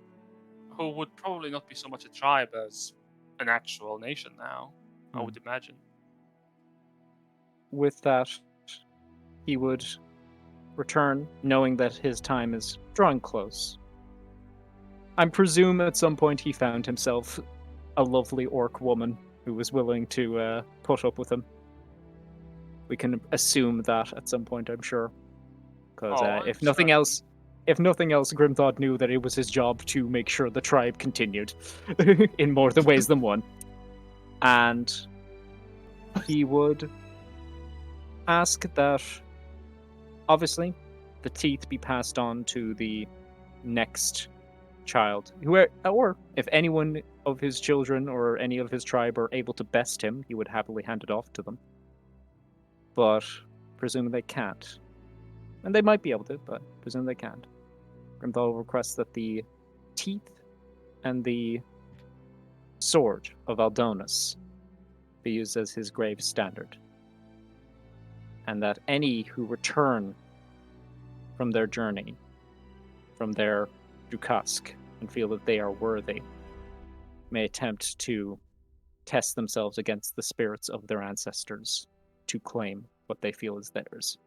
who would probably not be so much a tribe as an actual nation now, I would imagine. With that, he would return, knowing that his time is drawing close. I presume at some point he found himself a lovely orc woman who was willing to put up with him. We can assume that at some point, I'm sure. Because I'm if nothing sure. else, Grimthod knew that it was his job to make sure the tribe continued in more than ways than one. And he would ask that, obviously, the teeth be passed on to the next child. Or if anyone of his children or any of his tribe are able to best him, he would happily hand it off to them. But presume they can't. And they might be able to, but presume they can't. Grimthal requests that the teeth and the sword of Aldonus be used as his grave standard. And that any who return from their journey, from their Dukask, and feel that they are worthy, may attempt to test themselves against the spirits of their ancestors to claim what they feel is theirs.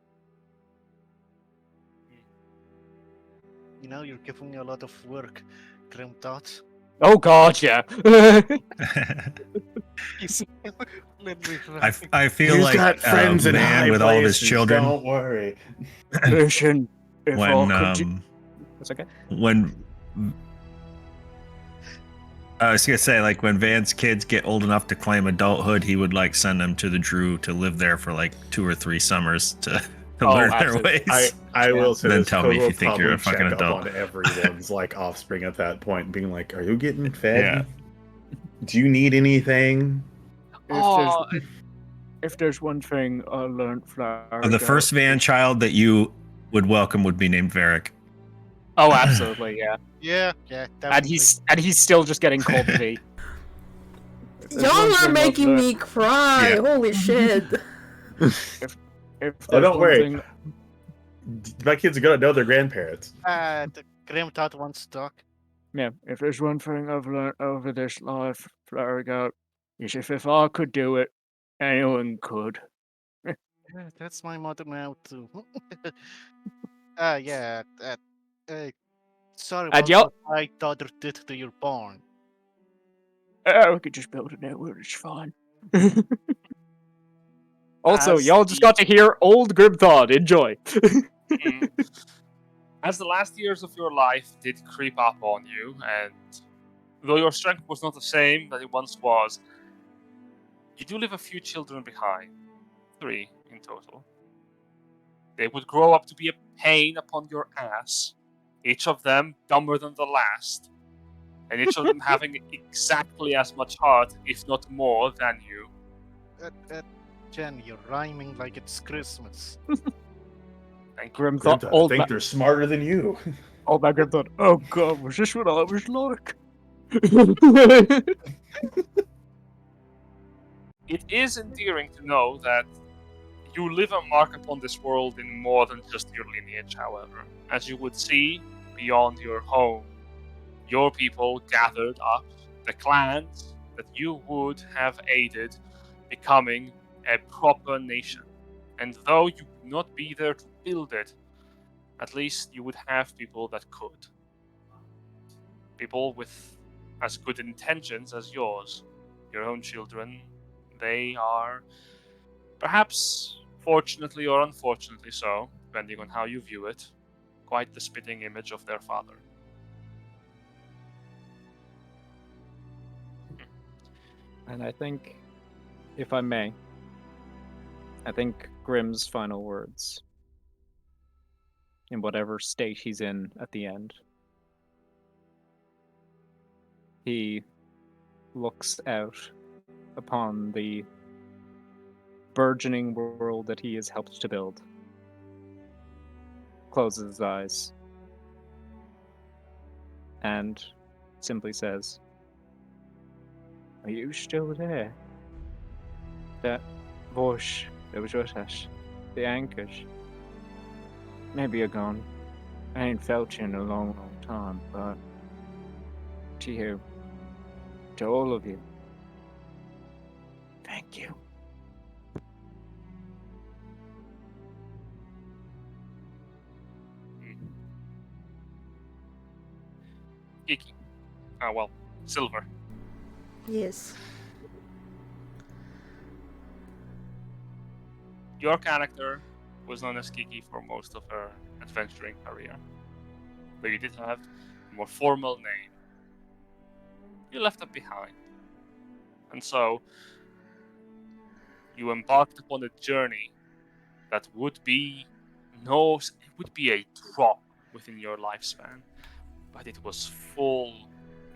You know, you're giving me a lot of work, Grimthod. Oh god, yeah. You see him literally I feel He's like got friends in man high with all of his places, children Don't worry. Listen, if when I could That's okay. when I was gonna say, like, when Van's kids get old enough to claim adulthood, he would like send them to the Drew to live there for like 2 or 3 summers to to Oh, learn their absolutely. ways. I will say Then this. tell me if Kogo you think you're a probably fucking check up adult. on everyone's like offspring at that point, being like, "Are you getting fed? Yeah. Do you need anything?" Oh, If there's one thing I learned, Flower, The first Van child that you would welcome would be named Varric. Oh, absolutely, yeah. Yeah, And definitely. he's still just getting cold V. Y'all are making me cry. Yeah. Holy shit. If Oh, there's don't one worry. thing, My kids are gonna know their grandparents. The Grim Thought wants to talk. yeah, if there's one thing I've learned over this life, Flower Goat, is if I could do it, anyone could. Yeah, that's my motto now too. Yeah. Sorry And about y'all- what my daughter did to your barn. We could just build a network, it's fine. Also, As y'all just the- got to hear old Grimthod. Enjoy. Mm. As the last years of your life did creep up on you, and though your strength was not the same that it once was, you do leave a few children behind. 3 in total. They would grow up to be a pain upon your ass, each of them dumber than the last, and each of them having exactly as much heart, if not more, than you. Jen, you're rhyming like it's Christmas. Thank you. Grimthod, I old think they're smarter than you. Old man Grimthod. Oh god, was this what I was like? It is endearing to know that you leave a mark upon this world in more than just your lineage, however. As you would see beyond your home, your people gathered up, the clans that you would have aided becoming a proper nation. And though you could not be there to build it, at least you would have people that could. People with as good intentions as yours. Your own children, they are, perhaps fortunately or unfortunately so, depending on how you view it, quite the spitting image of their father. And I think, if I may, I think Grimm's final words, in whatever state he's in at the end, he looks out upon the burgeoning world that he has helped to build, closes his eyes, and simply says, "Are you still there? That voice that was with us, the anchors. Maybe you're gone. I ain't felt you in a long, long time, but to you, to all of you, thank you." Kiki. Well, Silver. Yes. Your character was known as Kiki for most of her adventuring career, but you did have a more formal name. You left that behind. And so, you embarked upon a journey that would be it would be a drop within your lifespan, but it was full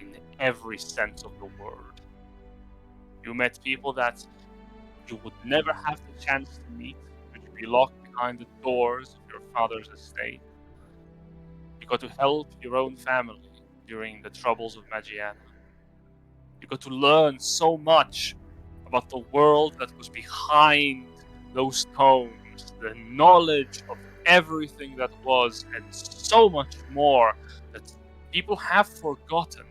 in every sense of the word. You met people that you would never have the chance to meet, should you be locked behind the doors of your father's estate. You got to help your own family during the troubles of Magiana. You got to learn so much about the world that was behind those tomes, the knowledge of everything that was, and so much more that people have forgotten.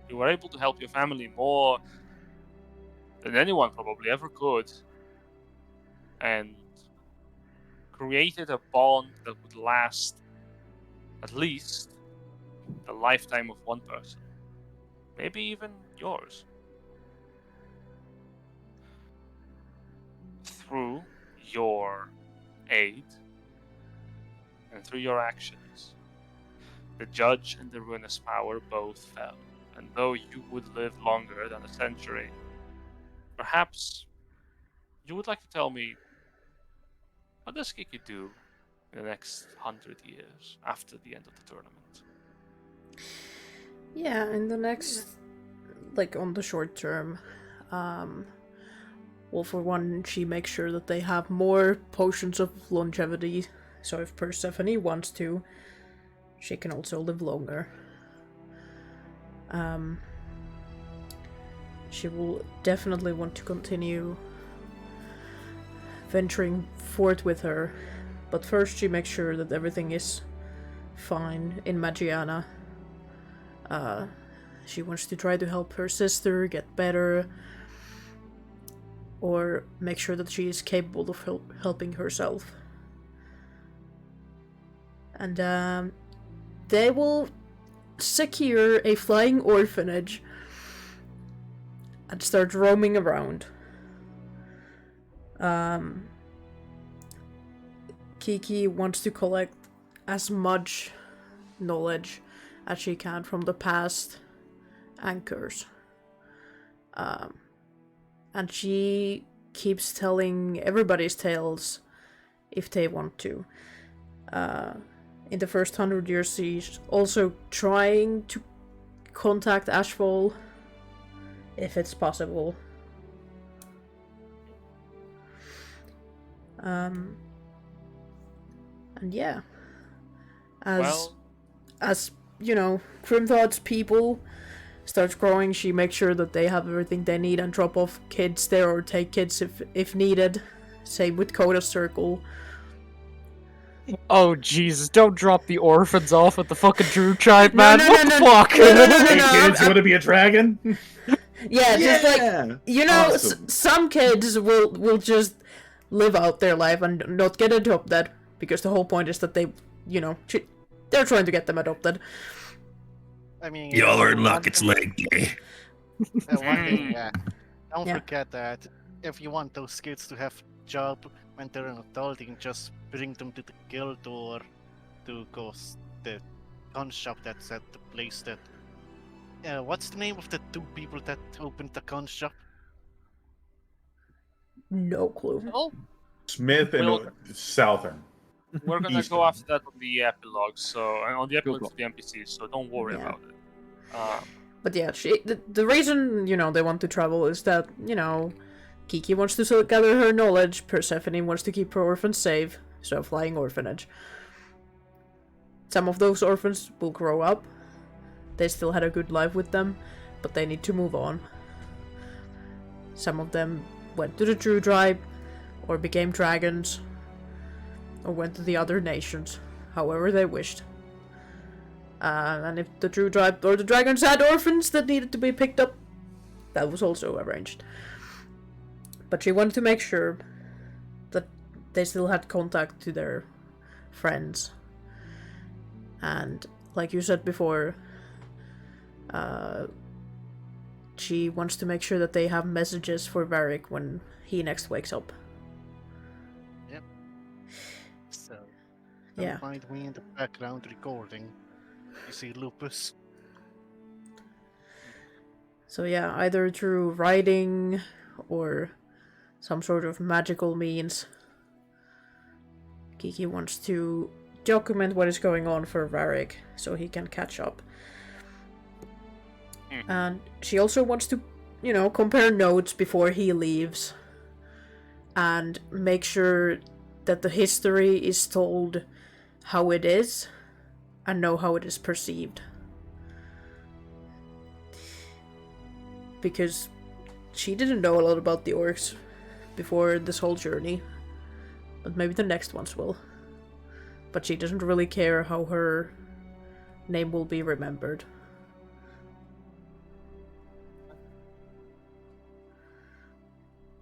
You were able to help your family more than anyone probably ever could, and created a bond that would last at least the lifetime of one person, maybe even yours. Through your aid and through your actions, the judge and the ruinous power both fell, and though you would live longer than a century, perhaps you would like to tell me, what does Kiki do in the next 100 years after the end of the tournament? Yeah, in the next, like on the short term, well, for one, she makes sure that they have more potions of longevity, so if Persephone wants to, she can also live longer. She will definitely want to continue venturing forth with her, but first she makes sure that everything is fine in Magiana. She wants to try to help her sister get better, or make sure that she is capable of helping herself. And they will secure a flying orphanage and start roaming around. Kiki wants to collect as much knowledge as she can from the past anchors. And she keeps telling everybody's tales if they want to. In the first 100 years, she's also trying to contact Ashfall, if it's possible. And yeah, as you know, Grimthod's people starts growing, she makes sure that they have everything they need and drop off kids there or take kids if needed. Same with Coda's Circle. Oh Jesus! Don't drop the orphans off at the fucking Drew tribe, man. No, What the fuck? Hey kids, you want to be a dragon? Yeah, just like, you know, Awesome. some kids will just live out their life and not get adopted, because the whole point is that they, you know, they're trying to get them adopted. I mean, Y'all are in luck. one It's thing- leg day. one thing, yeah. Don't Yeah. forget that if you want those kids to have job when they're an adult, you can just bring them to the guild or to the gun shop that's at the place that. What's the name of the two people that opened the gun shop? No clue. Oh, Smith and Well- Southern. we're gonna Eastern. go after that on the epilogue, on the epilogue Cool. for the NPCs, so don't worry Yeah. about it. But yeah, the reason, you know, they want to travel is that, you know, Kiki wants to gather her knowledge, Persephone wants to keep her orphans safe, so flying orphanage. Some of those orphans will grow up. They still had a good life with them, but they need to move on. Some of them went to the Drew tribe, or became dragons, or went to the other nations, however they wished. And if the Drew tribe or the dragons had orphans that needed to be picked up, that was also arranged. But she wanted to make sure that they still had contact to their friends. And like you said before, she wants to make sure that they have messages for Varric when he next wakes up. So, don't Yeah. find me in the background recording. You see Lupus? So yeah, either through writing or some sort of magical means, Kiki wants to document what is going on for Varric so he can catch up. And she also wants to, you know, compare notes before he leaves and make sure that the history is told how it is and know how it is perceived. Because she didn't know a lot about the orcs before this whole journey, but maybe the next ones will. But she doesn't really care how her name will be remembered.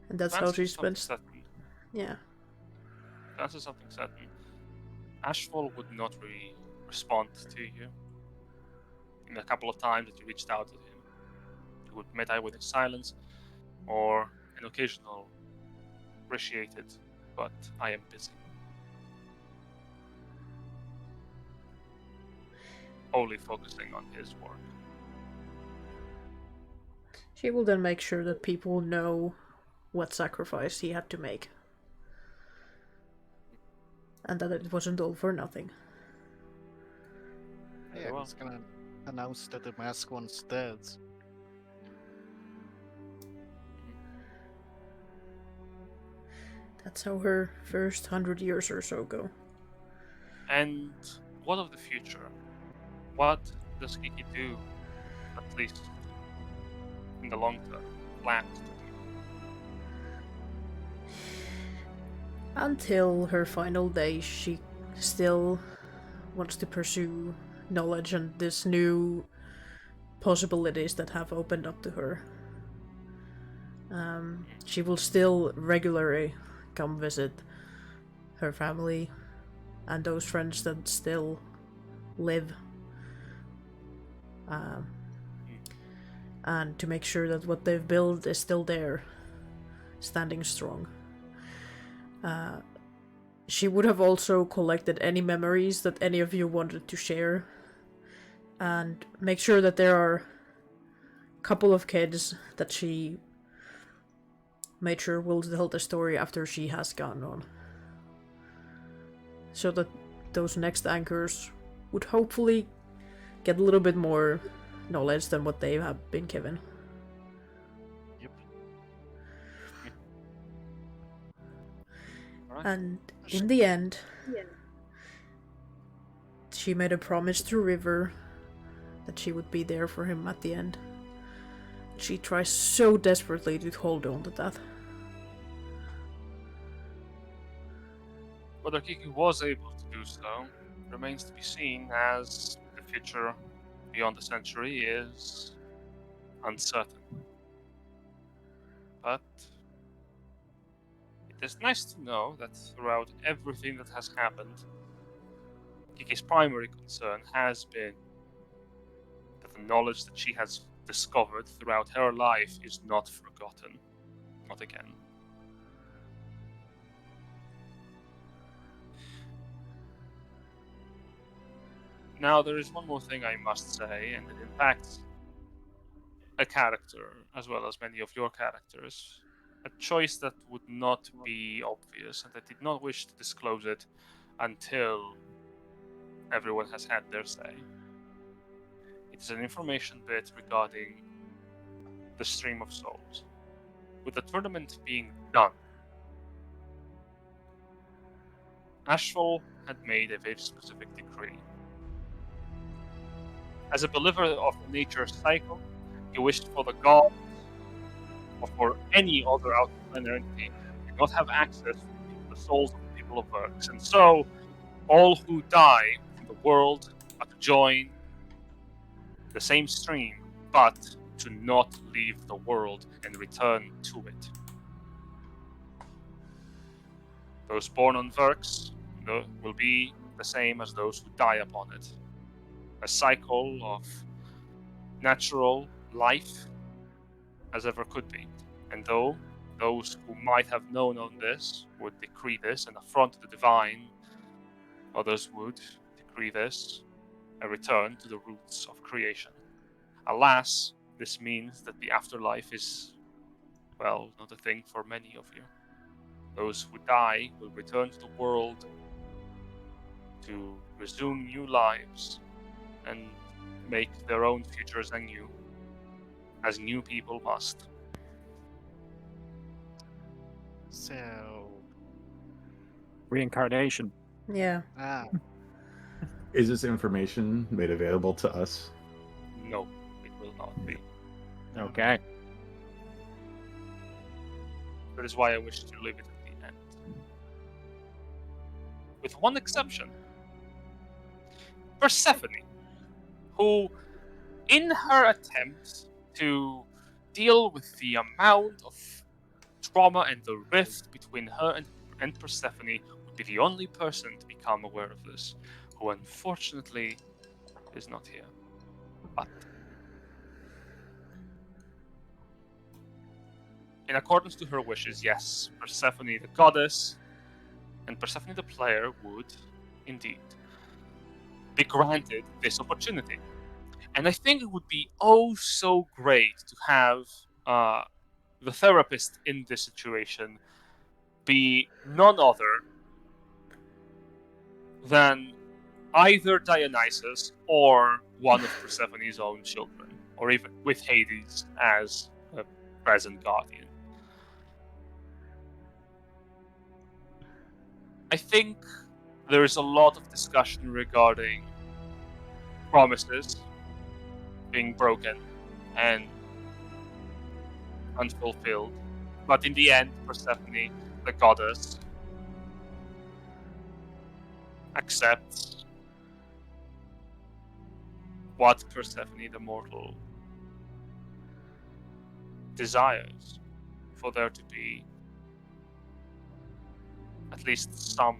And that's how she spends. Yeah. To answer something certain, Ashfall would not really respond to you. In a couple of times that you reached out to him, you would meet either with his silence or an occasional appreciate it, but I am busy. Only focusing on his work. She will then make sure that people know what sacrifice he had to make. And that it wasn't all for nothing. Yeah, well. he's gonna announce that the mask one's dead. That's how her first 100 years or so go. And what of the future? What does Kiki do, at least in the long term, plans to do? Until her final day, she still wants to pursue knowledge and this new possibilities that have opened up to her. She will still regularly come visit her family and those friends that still live. And to make sure that what they've built is still there, standing strong. She would have also collected any memories that any of you wanted to share, and make sure that there are a couple of kids that she made sure will tell the story after she has gone on. So that those next anchors would hopefully get a little bit more knowledge than what they have been given. Yep. Alright. And in the end, she made a promise to River that she would be there for him at the end. She tries so desperately to hold on to that. Whether Kiki was able to do so remains to be seen, as the future beyond the century is uncertain. But it is nice to know that throughout everything that has happened, Kiki's primary concern has been that the knowledge that she has discovered throughout her life is not forgotten. Not again. Now, there is one more thing I must say, and it impacts a character as well as many of your characters. A choice that would not be obvious, and I did not wish to disclose it until everyone has had their say. It is an information bit regarding the Stream of Souls. With the tournament being done, Ashfall had made a very specific decree. As a believer of nature's cycle, he wished for the gods or for any other outer entity to not have access to the souls of the people of Verx. And so, all who die in the world are to join the same stream, but to not leave the world and return to it. Those born on Verx will be the same as those who die upon it. A cycle of natural life as ever could be. And though those who might have known on this would decree this and affront the divine, others would decree this a return to the roots of creation. Alas, this means that the afterlife is, well, not a thing for many of you. Those who die will return to the world to resume new lives and make their own futures anew, as new people must. So, Reincarnation. Yeah. Is this information made available to us? No, it will not be. Okay. That is why I wish to leave it at the end. With one exception. Persephone, who, in her attempt to deal with the amount of trauma and the rift between her and Persephone, would be the only person to become aware of this, who unfortunately is not here. But in accordance to her wishes, yes, Persephone the goddess and Persephone the player would, indeed, be granted this opportunity. And I think it would be oh so great to have the therapist in this situation be none other than either Dionysus or one of Persephone's own children, or even with Hades as a present guardian. I think there is a lot of discussion regarding promises being broken and unfulfilled, but in the end, Persephone, the goddess, accepts what Persephone, the mortal, desires, for there to be at least some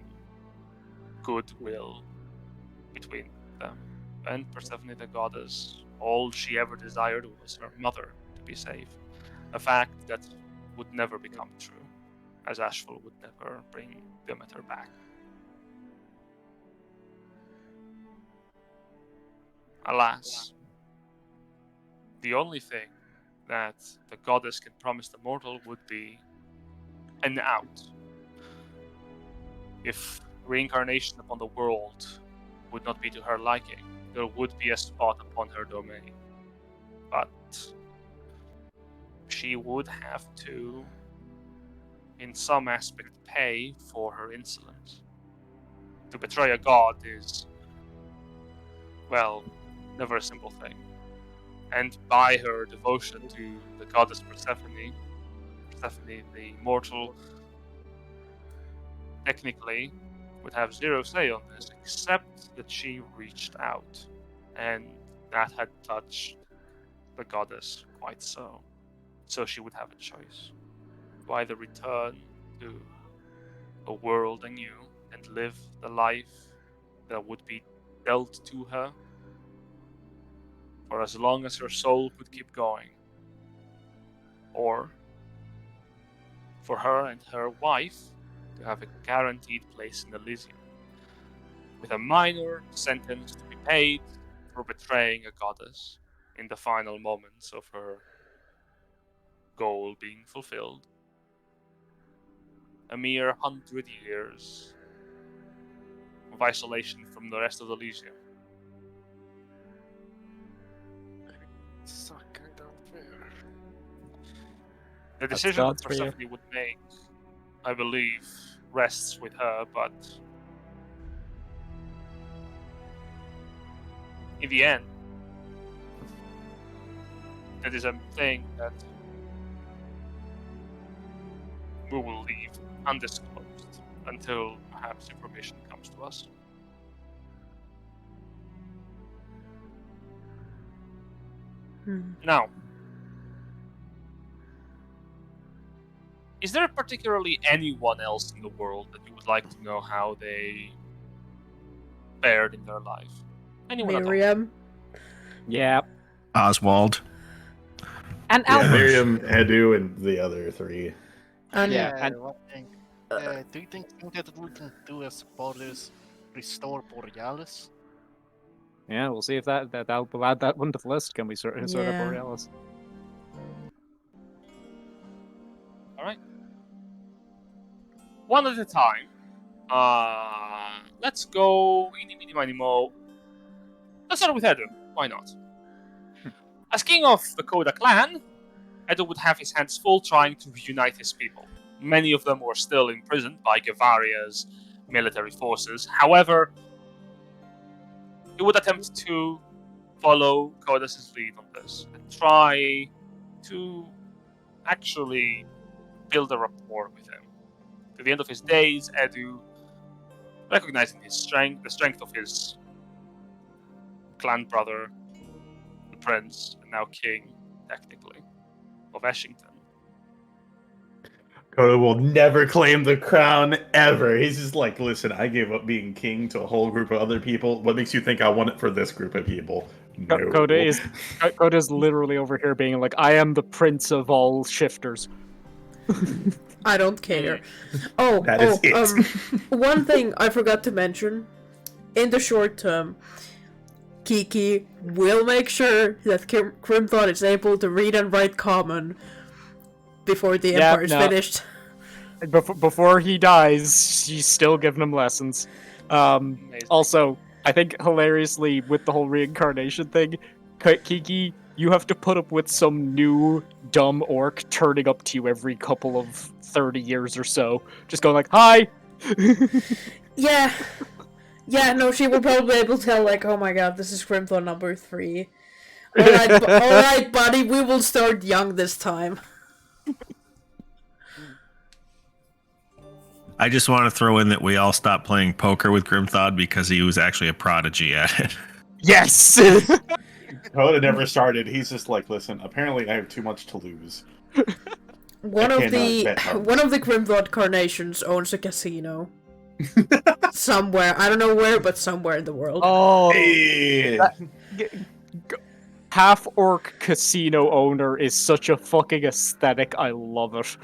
goodwill between them. And Persephone, the goddess, all she ever desired was her mother to be safe. A fact that would never become true, as Ashful would never bring Demeter back. Alas, the only thing that the goddess can promise the mortal would be an out. If reincarnation upon the world would not be to her liking, there would be a spot upon her domain. But she would have to, in some aspect, pay for her insolence. To betray a god is, well, never a simple thing. And by her devotion to the goddess Persephone, the mortal, technically would have zero say on this, except that she reached out, and that had touched the goddess quite so. So she would have a choice. To either return to a world anew and live the life that would be dealt to her for as long as her soul could keep going, or for her and her wife to have a guaranteed place in Elysium, with a minor sentence to be paid for betraying a goddess in the final moments of her goal being fulfilled. A mere 100 years of isolation from the rest of Elysium. So kind of unfair. The decision that God's for you. Persephone would make, I believe, rests with her, but in the end, that is a thing that we will leave undisclosed until perhaps information comes to us. Now, is there particularly anyone else in the world that you would like to know how they fared in their life? Anyone at all? Miriam. Yeah. Oswald. And Yeah, Albert. Miriam, Edu, and the other three. And Yeah, and- one thing. Do you think that we can do as part is restore Borealis? Yeah, we'll see if we'll add that one to the list. Can we sort of Yeah. Borealis? Alright. One at a time. Let's go eeny, meeny, miny, mo. Let's start with Edu. Why not? As king of the Koda clan, Edu would have his hands full trying to reunite his people. Many of them were still imprisoned by Gavaria's military forces. However, he would attempt to follow Kodas' lead on this and try to actually build a rapport with him. To the end of his days, Edu, recognizing his strength, the strength of his clan brother, the prince, and now king, technically, of Eshington. Koda will never claim the crown ever. He's just like, listen, I gave up being king to a whole group of other people. What makes you think I want it for this group of people? No. Coda's literally over here being like, I am the prince of all shifters. I don't care. Oh, That is it. One thing I forgot to mention. In the short term, Kiki will make sure that Crimthon is able to read and write common before the Yeah, Empire's no. finished. Before he dies, she's still giving him lessons. Amazing. Also, I think hilariously with the whole reincarnation thing, Kiki, you have to put up with some new dumb orc turning up to you every couple of 30 years or so, just going like, "Hi." Yeah. Yeah, no, she will probably be able to tell, like, oh my god, this is Grimthorn number 3. Alright, buddy, we will start young this time. I just want to throw in that we all stopped playing poker with Grimthod because he was actually a prodigy at it. Yes. Coda never started. He's just like, listen, apparently I have too much to lose. One I of cannot the bet cards. one of the Grimthod carnations owns a casino. Somewhere. I don't know where, but somewhere in the world. Oh, Hey! half orc casino owner is such a fucking aesthetic. I love it.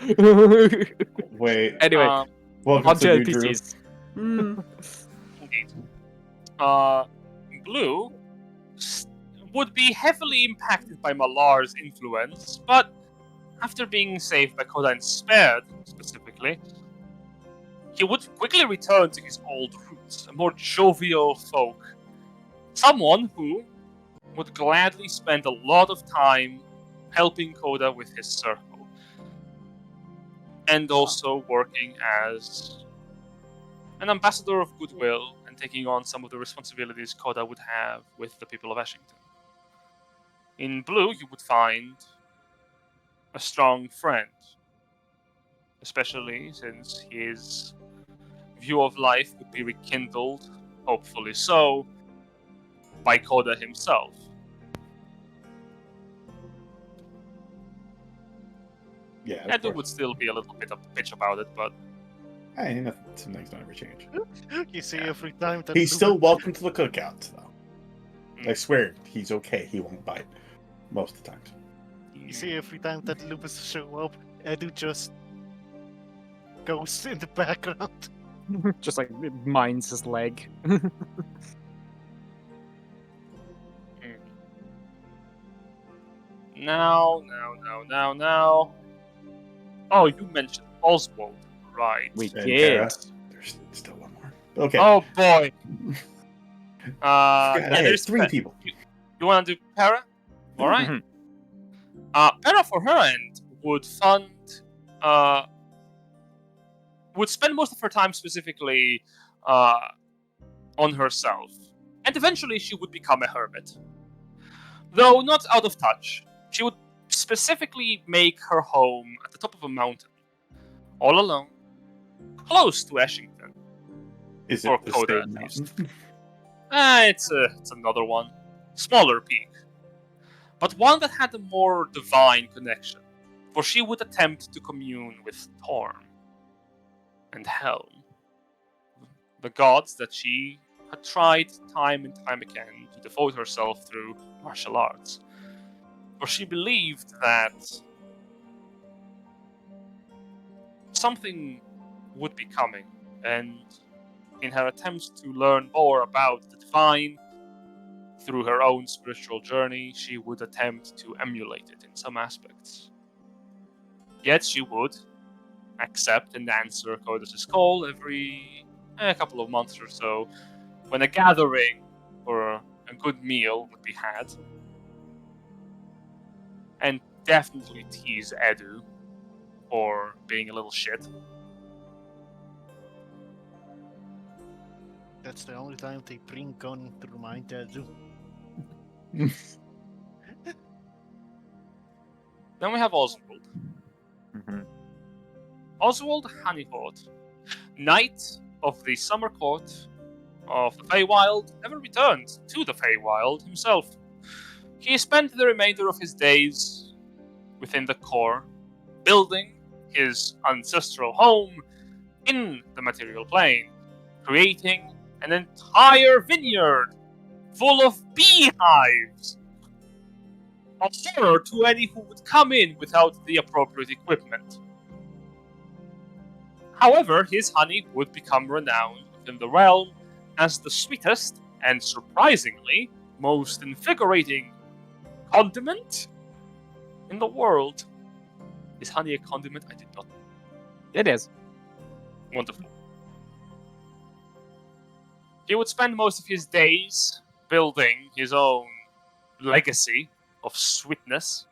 Wait, Anyway, welcome on to to New Drew. NPCs. Indeed. Blue would be heavily impacted by Malar's influence, but after being saved by Coda and spared, specifically, he would quickly return to his old roots, a more jovial folk. Someone who would gladly spend a lot of time helping Coda with his circle, and also working as an ambassador of goodwill and taking on some of the responsibilities Coda would have with the people of Ashington. In Blue, you would find a strong friend, especially since his view of life would be rekindled, hopefully so, by Coda himself. Yeah, Edu would still be a little bit of a bitch about it, but Hey, nothing, some things don't ever change. You see, every time that He's still welcome to the cookouts, though. Mm. I swear, he's okay. He won't bite most of the times. You see, every time that Lupus show up, Edu just goes in the background. Just like mines his leg. Now. Oh, you mentioned Oswald, right? We And did. Tara, there's still one more. Okay. Oh boy. God, I had there's 3 people. You want to do Para? All right. Mhm. Para, for her end, would would spend most of her time specifically on herself, and eventually she would become a hermit. Though not out of touch, she would specifically make her home at the top of a mountain, all alone, close to Ashington. Is Or it the Coda, same at least. mountain? It's another one, smaller peak, but one that had a more divine connection, for she would attempt to commune with Torm and Helm, the gods that she had tried time and time again to devote herself through martial arts. For she believed that something would be coming, and in her attempts to learn more about the divine through her own spiritual journey, she would attempt to emulate it in some aspects. Yet she would accept and answer Codus' call every couple of months or so, when a gathering or a good meal would be had, and definitely tease Edu for being a little shit. That's the only time they bring gun to remind Edu. Then we have Oswald. Mhm. Oswald Honeyhoard, Knight of the Summer Court of the Feywild, never returned to the Feywild himself. He spent the remainder of his days within the core, building his ancestral home in the material plane, creating an entire vineyard full of beehives. A horror to any who would come in without the appropriate equipment. However, his honey would become renowned within the realm as the sweetest and, surprisingly, most invigorating condiment in the world. Is honey a condiment? I did not. It is. Wonderful. He would spend most of his days building his own legacy of sweetness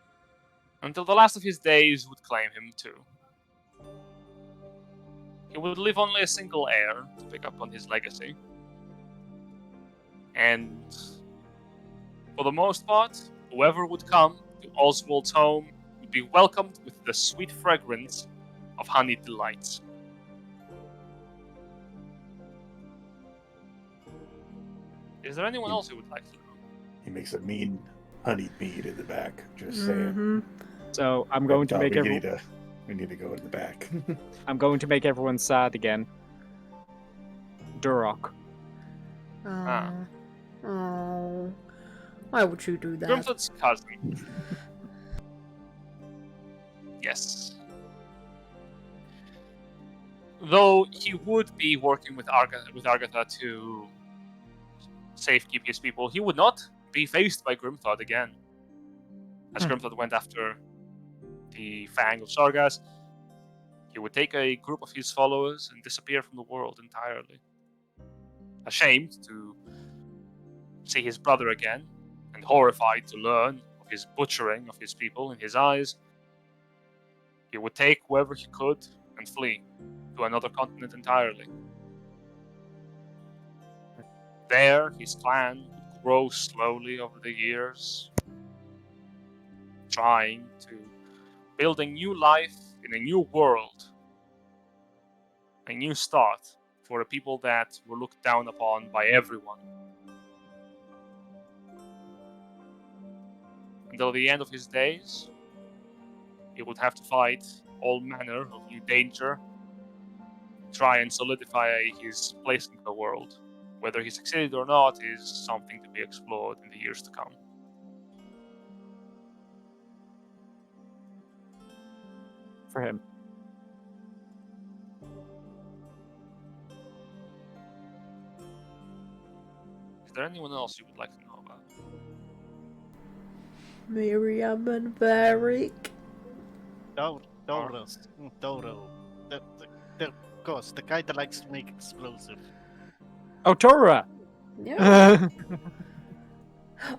until the last of his days would claim him too. He would leave only a single heir to pick up on his legacy. And for the most part, whoever would come to Oswald's home would be welcomed with the sweet fragrance of honey delights. Is there anyone else who would like to know? He makes a mean honeyed mead in the back. Just saying. So I'm going to make everyone. We need to go in the back. I'm going to make everyone sad again. Durok. Oh. Why would you do that? Grimford's cousin. Yes. Though he would be working with Agatha to safekeep his people, he would not be faced by Grimthod again. As Grimthod went after the Fang of Sargas, he would take a group of his followers and disappear from the world entirely. Ashamed to see his brother again, and horrified to learn of his butchering of his people in his eyes, he would take whoever he could and flee to another continent entirely. There, his clan would grow slowly over the years, trying to build a new life in a new world, a new start for a people that were looked down upon by everyone. Until the end of his days, he would have to fight all manner of new danger, try and solidify his place in the world. Whether he succeeded or not is something to be explored in the years to come. For him. Is there anyone else you would like to know about? Miriam and Varric. Dodo. The ghost, the guy that likes to make explosive. Oh, Tora! Yeah.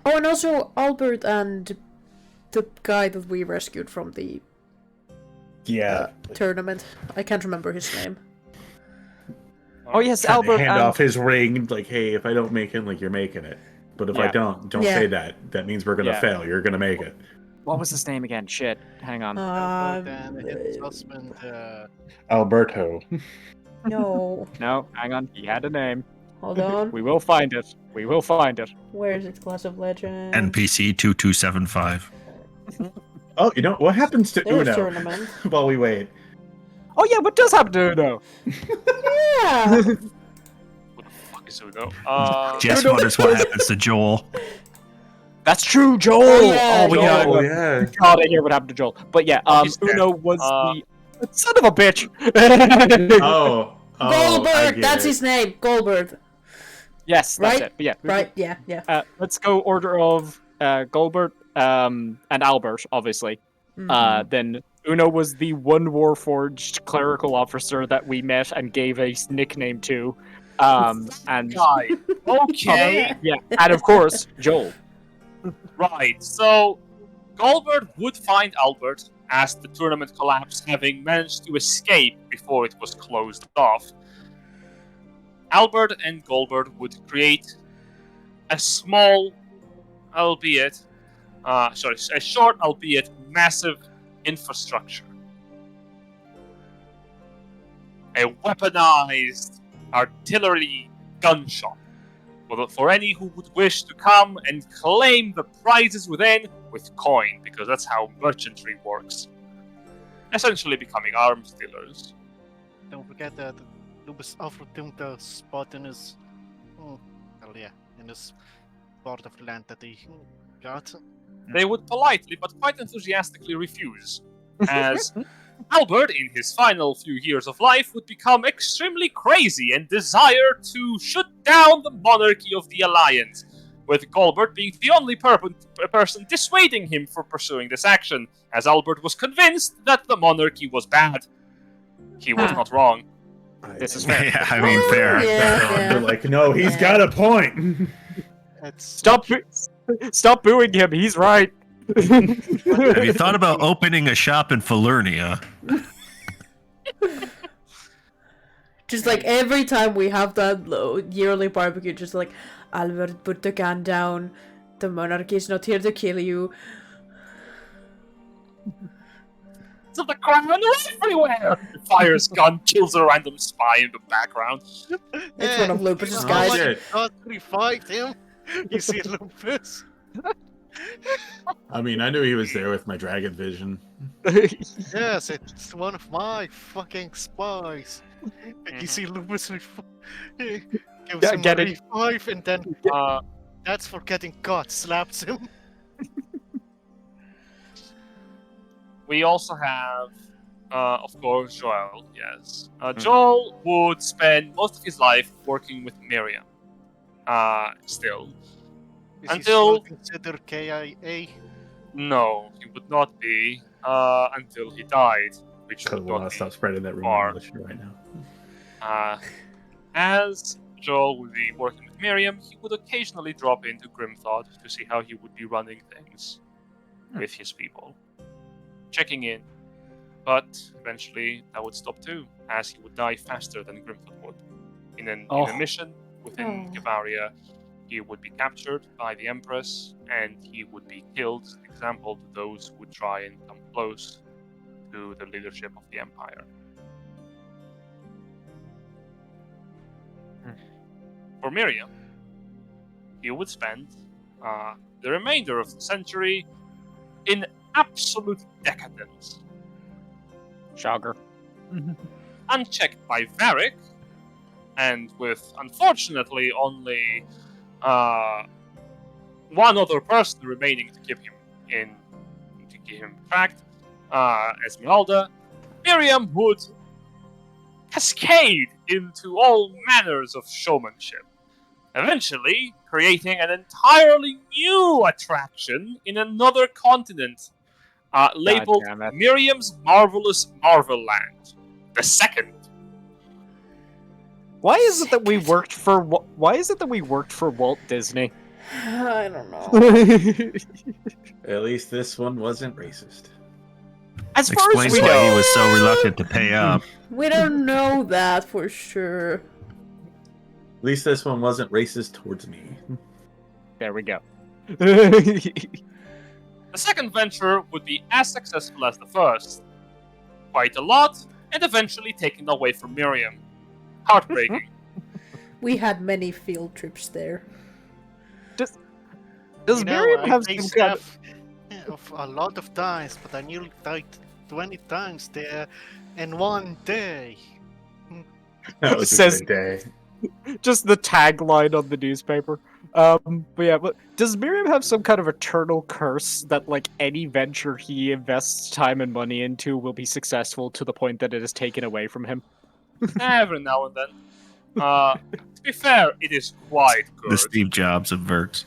Oh, and also Albert and the guy that we rescued from the tournament. I can't remember his name. Oh yes, Trying to Albert hand and... off his ring, like, hey, if I don't make it, like, you're making it. But if I don't say that. That means we're gonna fail. You're gonna make it. What was his name again? Shit, hang on. Albert and his husband, Alberto. No. No, hang on. He had a name. Hold on. We will find it. We will find it. Where is it? Class of Legends. NPC 2275. Oh, you know what happens to There's Uno tournament. while we wait? Oh yeah, what does happen to Uno? Yeah. What the fuck is Uno? Jess wonders what happens to Joel. That's true, Joel. yeah, yeah. God, I hear what happened to Joel. But yeah, He's dead. Uno was the son of a bitch. Oh, Goldberg. That's his name. Goldberg. Yes, that's Right? it. But yeah, Right. Yeah. let's go order of Goldberg and Albert, obviously. Then Uno was the one Warforged clerical officer that we met and gave a nickname to. And Guy. Okay. yeah, and of course Joel. Right, so Goldberg would find Albert as the tournament collapsed, having managed to escape before it was closed off. Albert and Goldberg would create a small, a short, albeit massive infrastructure. A weaponized artillery gun shop for any who would wish to come and claim the prizes within with coin, because that's how merchantry works. Essentially becoming arms dealers. don't forget that Lubus offered him the spot in his, in his part of land that he got. They would politely but quite enthusiastically refuse, as Albert, in his final few years of life, would become extremely crazy and desire to shut down the monarchy of the Alliance, with Golbert being the only person dissuading him from pursuing this action, as Albert was convinced that the monarchy was bad. He was not wrong. This is fair. Yeah, I mean, fair. They're like, no, he's got a point. Stop booing him. He's right. Have you thought about opening a shop in Falernia? Just like every time we have that yearly barbecue, just like, Albert, put the gun down. The monarchy is not here to kill you. So the crown everywhere! Fires gun, kills a random spy in the background. It's one of Lupus's Oh, guys. shit. God, revive him. You see Lupus? I mean, I knew he was there with my dragon vision. Yes, it's one of my fucking spies. You see Lupus gives him get a it. revive, and then that's for getting caught. Slaps him. We also have, of course, Joel, yes. Joel would spend most of his life working with Miriam. Still. Is Until- he still considered KIA? No, he would not be, until he died, which Could would want not to be. stop spreading that rumor far. militia right now. As Joel would be working with Miriam, he would occasionally drop into Grimthought to see how he would be running things with his people. Checking in, but eventually that would stop too, as he would die faster than Grimthought would. In a mission within Gavaria, he would be captured by the Empress, and he would be killed, example to those who would try and come close to the leadership of the Empire. For Miriam, he would spend the remainder of the century in absolute decadence. Shocker. Unchecked by Varric, and with unfortunately only one other person remaining to keep him tracked, Esmeralda, Miriam would cascade into all manners of showmanship, eventually creating an entirely new attraction in another continent, labeled damn it. Miriam's Marvelous Marvel-Land, the second. Why is it that we worked for? Why is it that we worked for Walt Disney? I don't know. At least this one wasn't racist. As far as Explains we why know, he was so reluctant to pay up. We don't know that for sure. At least this one wasn't racist towards me. there we go. The second venture would be as successful as the first. Quite a lot, and eventually taken away from Miriam. Heartbreaking. We had many field trips there. Does You know, Miriam I have faced some kind death of a lot of times, but I nearly died 20 times there in one day. That was Says- a good day. just the tagline on the newspaper? But does Miriam have some kind of eternal curse that like any venture he invests time and money into will be successful to the point that it is taken away from him? Every now and then. To be fair, it is quite good. The Steve Jobs of Verks.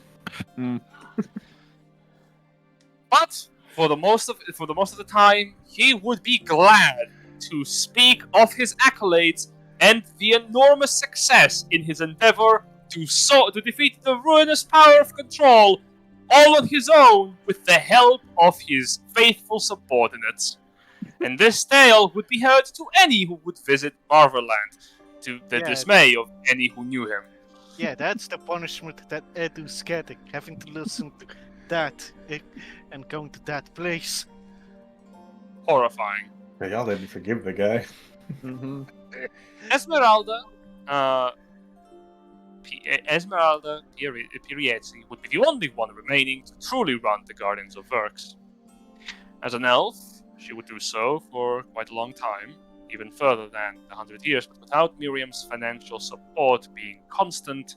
But for the most of the time, he would be glad to speak of his accolades and the enormous success in his endeavor to defeat the ruinous power of control, all on his own with the help of his faithful subordinates. And this tale would be heard to any who would visit Marvelland, to the dismay of any who knew him. Yeah, that's the punishment that Edu's getting, having to listen to that and going to that place. Horrifying. But y'all didn't forgive the guy. Esmeralda Pirietzi would be the only one remaining to truly run the Guardians of Verks. As an elf, she would do so for quite a long time, even further than 100 years, but without Miriam's financial support being constant,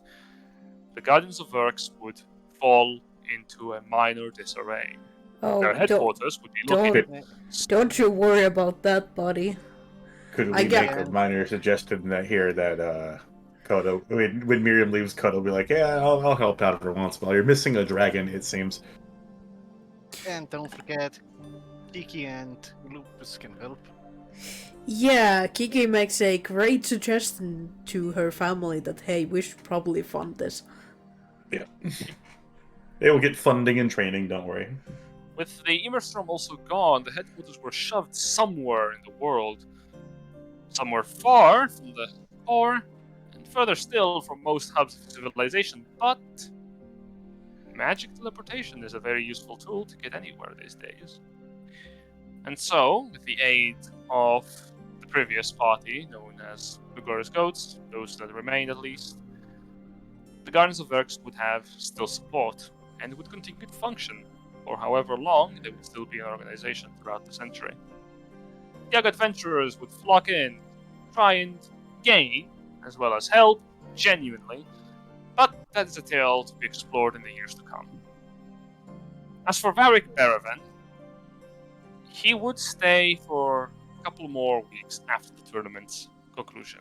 the Guardians of Verks would fall into a minor disarray. Oh, Their headquarters would be located... don't you worry about that, buddy. Could we I make get- a minor suggestion that here that Kodo. When Miriam leaves, Kodo will be like, yeah, I'll help out every once in a while. You're missing a dragon, it seems. And don't forget, Kiki and Lupus can help. Yeah, Kiki makes a great suggestion to her family that, hey, we should probably fund this. Yeah. They will get funding and training, don't worry. With the Immerstorm also gone, the headquarters were shoved somewhere in the world. Somewhere far from the core, and further still from most hubs of civilization, but magic teleportation is a very useful tool to get anywhere these days. And so, with the aid of the previous party, known as the Glorious Goats, those that remained at least, the Guardians of Verx would have still support, and would continue to function for however long they would still be an organization throughout the century. Young adventurers would flock in, try and gain, as well as help, genuinely, but that is a tale to be explored in the years to come. As for Varric Baravan, he would stay for a couple more weeks after the tournament's conclusion.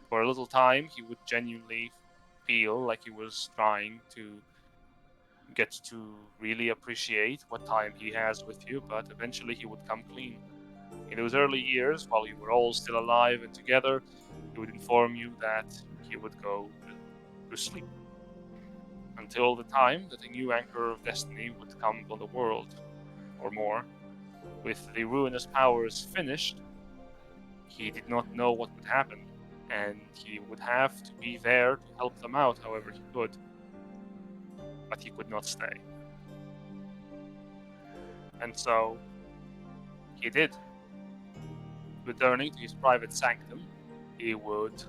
For a little time, he would genuinely feel like he was trying to get to really appreciate what time he has with you, but eventually he would come clean. In those early years, while you were all still alive and together, he would inform you that he would go to sleep. Until the time that a new anchor of destiny would come upon the world, or more. With the ruinous powers finished, he did not know what would happen, and he would have to be there to help them out however he could. But he could not stay. And so, he did. Returning to his private sanctum, he would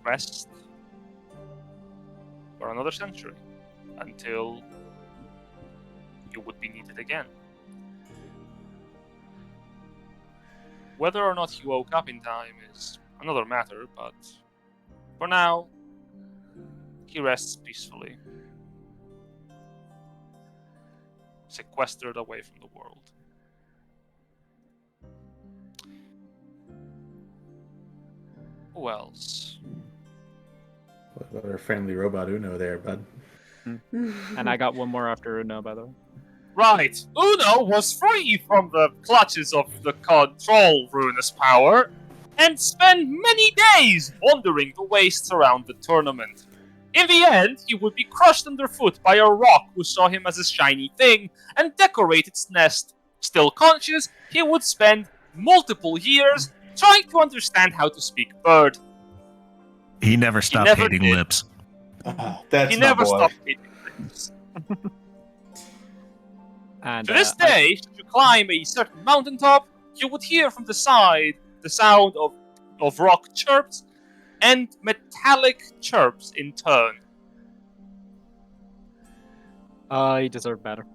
rest for another century, until he would be needed again. Whether or not he woke up in time is another matter, but for now, he rests peacefully, sequestered away from the world. Who else? What about our friendly robot Uno there, bud? And I got one more after Uno, by the way. Right, Uno was free from the clutches of the control ruinous power, and spent many days wandering the wastes around the tournament. In the end, he would be crushed underfoot by a rock who saw him as a shiny thing and decorate its nest. Still conscious, he would spend multiple years trying to understand how to speak bird. He never stopped never hating did. lips. That's He my never boy. stopped hating things. And To this day, should you climb a certain mountaintop, you would hear from the side the sound of rock chirps and metallic chirps in turn. I deserve better.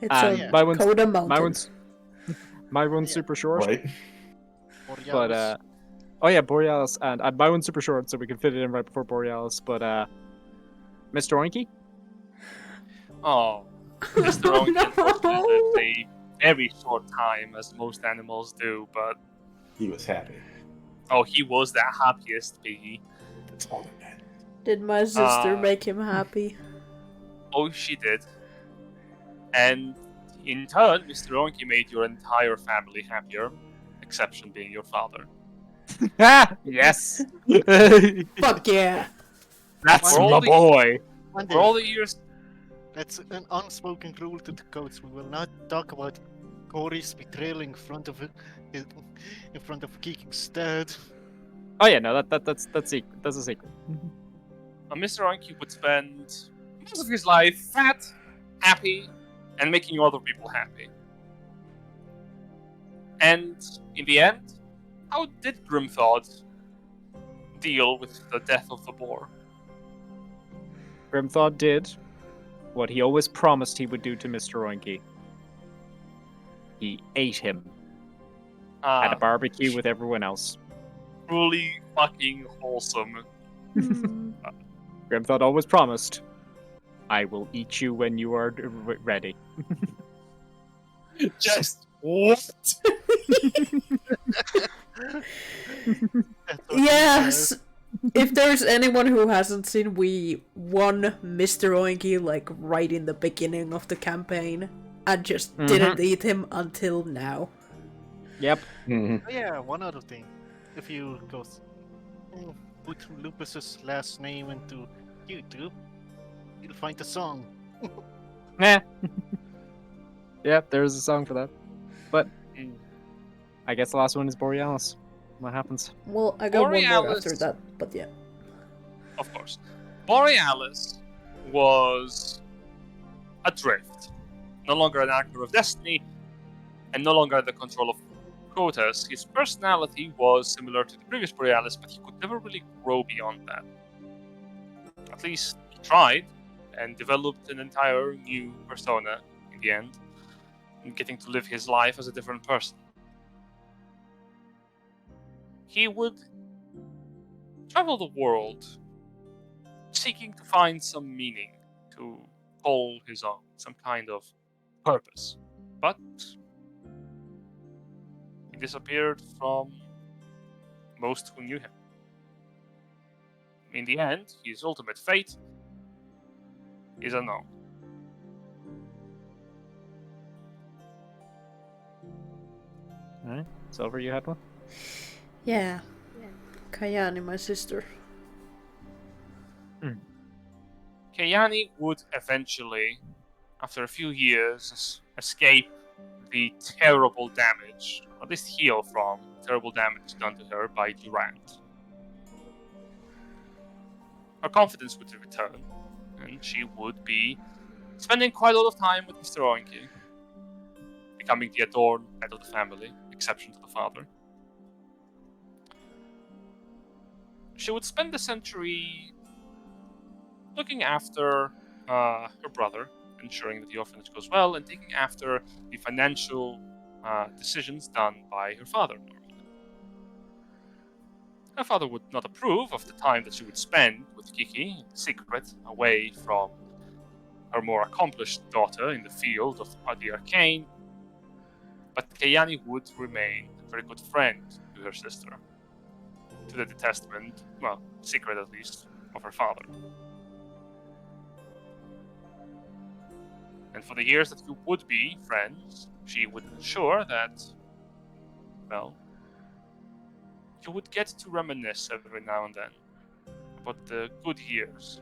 It's And a my one's- Coda Mountain. My one's Yeah. super short, Right? but oh yeah, Borealis, and my one's super short, so we can fit it in right before Borealis. But Mr. Oinky, Oh, Mr. Owen lived a very short time, as most animals do, but He was happy. oh, he was the happiest piggy. That's all that matters. Did my sister Uh, make him happy? Oh, she did. And in turn, Mr. Oinky made your entire family happier, exception being your father. yes, Fuck yeah! that's For all my the- boy. One For all day, the years, that's an unspoken rule to the codes. We will not talk about Cory's betrayal in front of Kiki's dad. Oh yeah, no, that's secret. That's a secret. Mr. Oinky would spend most of his life fat, happy, and making other people happy. And in the end, how did Grimthod deal with the death of the boar? Grimthod did what he always promised he would do to Mr. Oinky. He ate him at a barbecue with everyone else. Truly fucking wholesome. Grimthod always promised, I will eat you when you are ready. Just what? That's what he Yes. says. If there's anyone who hasn't seen, we won Mr. Oinky like right in the beginning of the campaign and just didn't eat him until now. Yep. Oh, yeah, one other thing. If you put Lupus's last name into YouTube, you'll find the song. Nah. Yep, there's a song for that. But I guess the last one is Borealis. What happens? Well, I got one more Borealis. after that, but yeah. Of course. Borealis was adrift. No longer an actor of destiny, and no longer under the control of Kotas. His personality was similar to the previous Borealis, but he could never really grow beyond that. At least he tried, and developed an entire new persona in the end, and getting to live his life as a different person. He would travel the world seeking to find some meaning, to call his own, some kind of purpose. But he disappeared from most who knew him. In the end, his ultimate fate is unknown. Alright. Silver, you had one? Yeah. Kayani, my sister. Kayani would eventually, after a few years, escape the terrible damage, or at least heal from terrible damage done to her by Durant. Her confidence would return, and she would be spending quite a lot of time with Mr. Oinky, becoming the adored head of the family, exception to the father. She would spend the century looking after her brother, ensuring that the orphanage goes well, and taking after the financial decisions done by her father normally. Her father would not approve of the time that she would spend with Kiki in secret, away from her more accomplished daughter in the field of the arcane, but Kayani would remain a very good friend to her sister, to the detestment, well, secret at least, of her father. And for the years that you would be friends, she would ensure that, well, you would get to reminisce every now and then about the good years,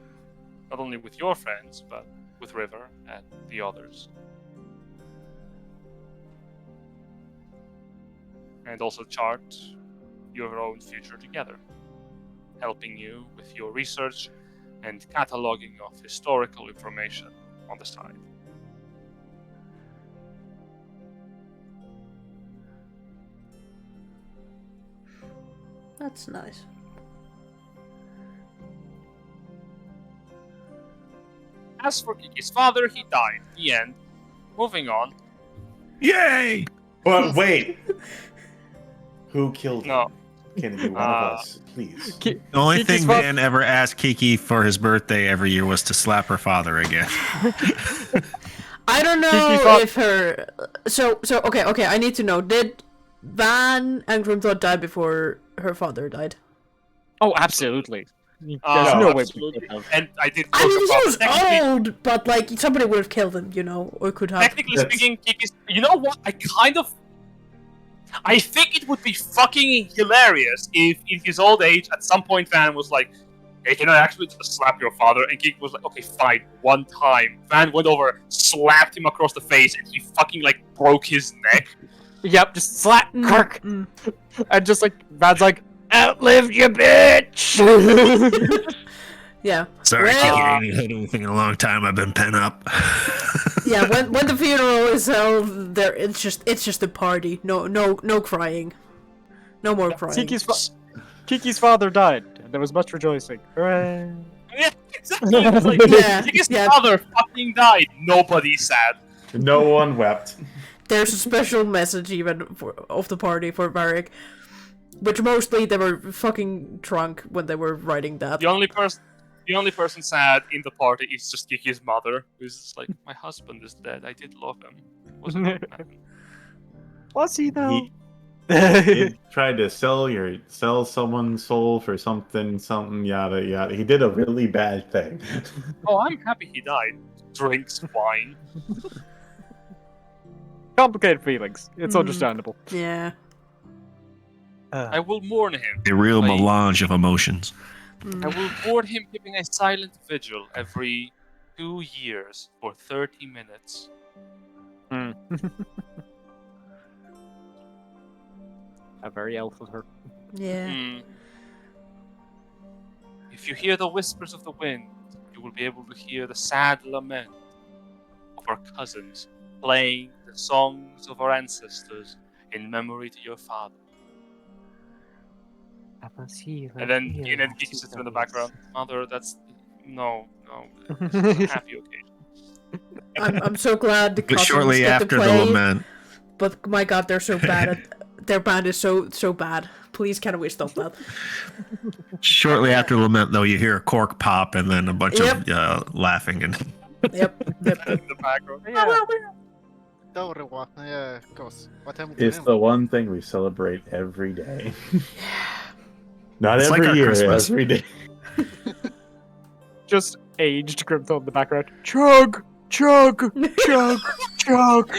not only with your friends, but with River and the others. And also chart your own future together, helping you with your research and cataloging of historical information on the side. That's nice. As for Kiki's father, he died. The end. Moving on. Yay! But wait, who killed him? No. Can it be one of us, please? The only Kiki's thing fa- Van ever asked Kiki for his birthday every year was to slap her father again. I don't know Kiki thought- if her. So okay. I need to know. Did Van and Grimthought die before her father died? Oh, absolutely. There's No, no way we absolutely. could have. And I did. I mean, he was technically, old, but like somebody would have killed him, or could have. technically That's- speaking, Kiki's. You know what? I think it would be fucking hilarious if, in his old age, at some point, Van was like, "Hey, can I actually just slap your father?" And Kiki was like, "Okay, fine." One time, Van went over, slapped him across the face, and he fucking like broke his neck. Yep, just slap Kirk. Mm. And just like, Van's like, outlive you, bitch! Yeah. Sorry, Well- Kiki, I ain't heard anything in a long time. I've been pent up. Yeah, when the funeral is held, it's just a party. No crying. No more crying. Kiki's father died. And there was much rejoicing. Hooray! Yeah, exactly. It was like, Yeah, Kiki's yeah. father fucking died. Nobody's sad. No one wept. There's a special message even of the party for Varric, which mostly they were fucking drunk when they were writing that. The only person sad in the party is just Kiki's mother, who's just like, "My husband is dead. I did love him. He was a good man." Was he though? He tried to sell someone's soul for something, yada yada. He did a really bad thing. Oh, I'm happy he died. Drinks wine. Complicated feelings. It's Hmm. understandable. Yeah. I will mourn him. A real Like, melange of emotions. Mm. I will mourn him giving a silent vigil every 2 years for 30 minutes. Hmm. A very elf of her. Yeah. Hmm. If you hear the whispers of the wind, you will be able to hear the sad lament of our cousins playing the songs of our ancestors in memory to your father. And then Enid geeks it in the background. Mother, that's no. This is a happy occasion. I'm so glad the But cousins shortly get to after the play. lament, But my god, they're so bad at their band is so bad. Please, can we stop that? shortly after the lament, though, you hear a cork pop and then a bunch Yep. of laughing and Yep. In the background. Taurawa, yeah, of course. What happened to It's him? the one thing we celebrate every day. Not It's like every our year, Christmas. every day. Just aged Grimthorpe in the background. Chug! Chug! Chug! Chug!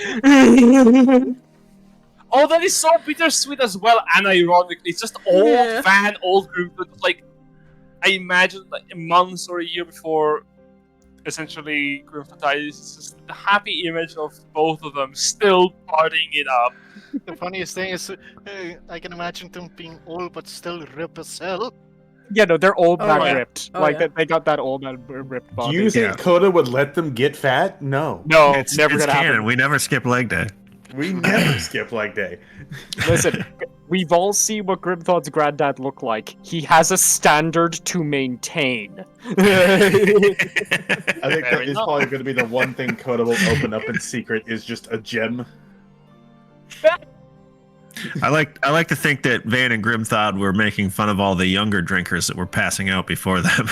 Oh, that is so bittersweet as well, and ironic. It's just old Yeah. fan, old group. But like, I imagine like a month or a year before, essentially, Grimthorpe dies. It's just the happy image of both of them still partying it up. The funniest thing is, I can imagine them being old but still rip as hell. Yeah, no, they're old Oh, man yeah. ripped. Oh, like, yeah. they got that old man ripped Do body. you think Yeah. Coda would let them get fat? No. No, it's never it's gonna canon. happen. We never skip leg day. We never skip leg day. Listen, we've all seen what Grimthaw's granddad looked like. He has a standard to maintain. I think Fair that is enough. probably going to be the one thing Coda will open up in secret is just a gem. I like to think that Van and Grimthod were making fun of all the younger drinkers that were passing out before them.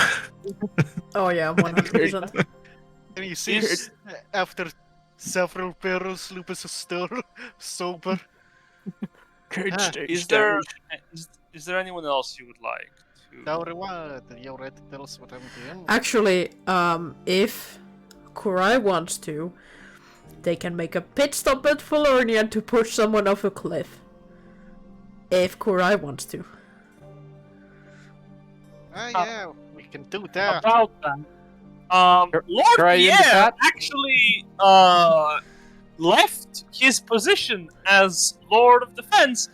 Oh yeah, 100%. And you see, Is- after several barrels, Lupus is still sober. Is there is there anyone else you would like to? Taurawa, you already tell us what happened to him. Actually, if Kurai wants to, they can make a pit stop at Falornia to push someone off a cliff. If Kurai wants to. Yeah, we can do that. About that. Lord Try into Pierre that? actually left his position as Lord of Defense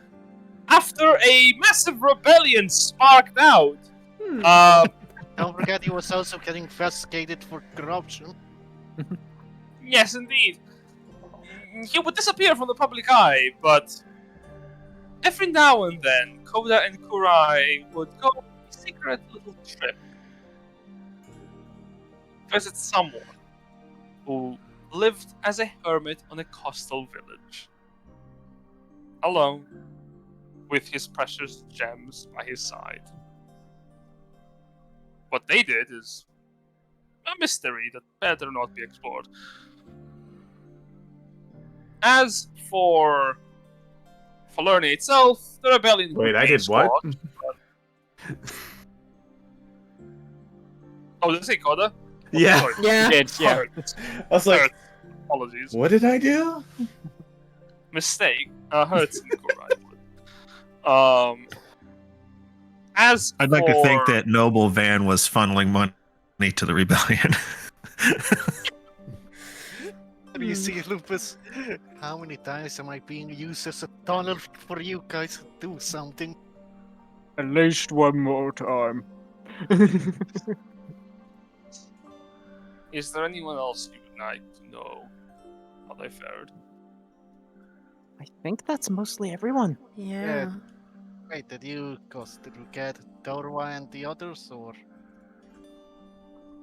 after a massive rebellion sparked out. Hmm. Don't forget he was also getting investigated for corruption. Yes, indeed. He would disappear from the public eye, but every now and then, Koda and Kurai would go on a secret little trip. Visit someone who lived as a hermit on a coastal village. Alone, with his precious gems by his side. What they did is a mystery that better not be explored. As for Falerni itself, the rebellion. Wait, would I be did what? squashed. Oh, did I say Koda? Oh, Yeah. sorry. Yeah. Yeah. I was like, Apologies. what did I do? Mistake. Hurts and Kurai. As I'd like to think for- that Noble Van was funneling money to the rebellion. And you see, Lupus, how many times am I being used as a tunnel for you guys to do something? At least one more time. Is there anyone else you would like to know how they fared? I think that's mostly everyone. Yeah. Wait, did you get Taurawa and the others, or?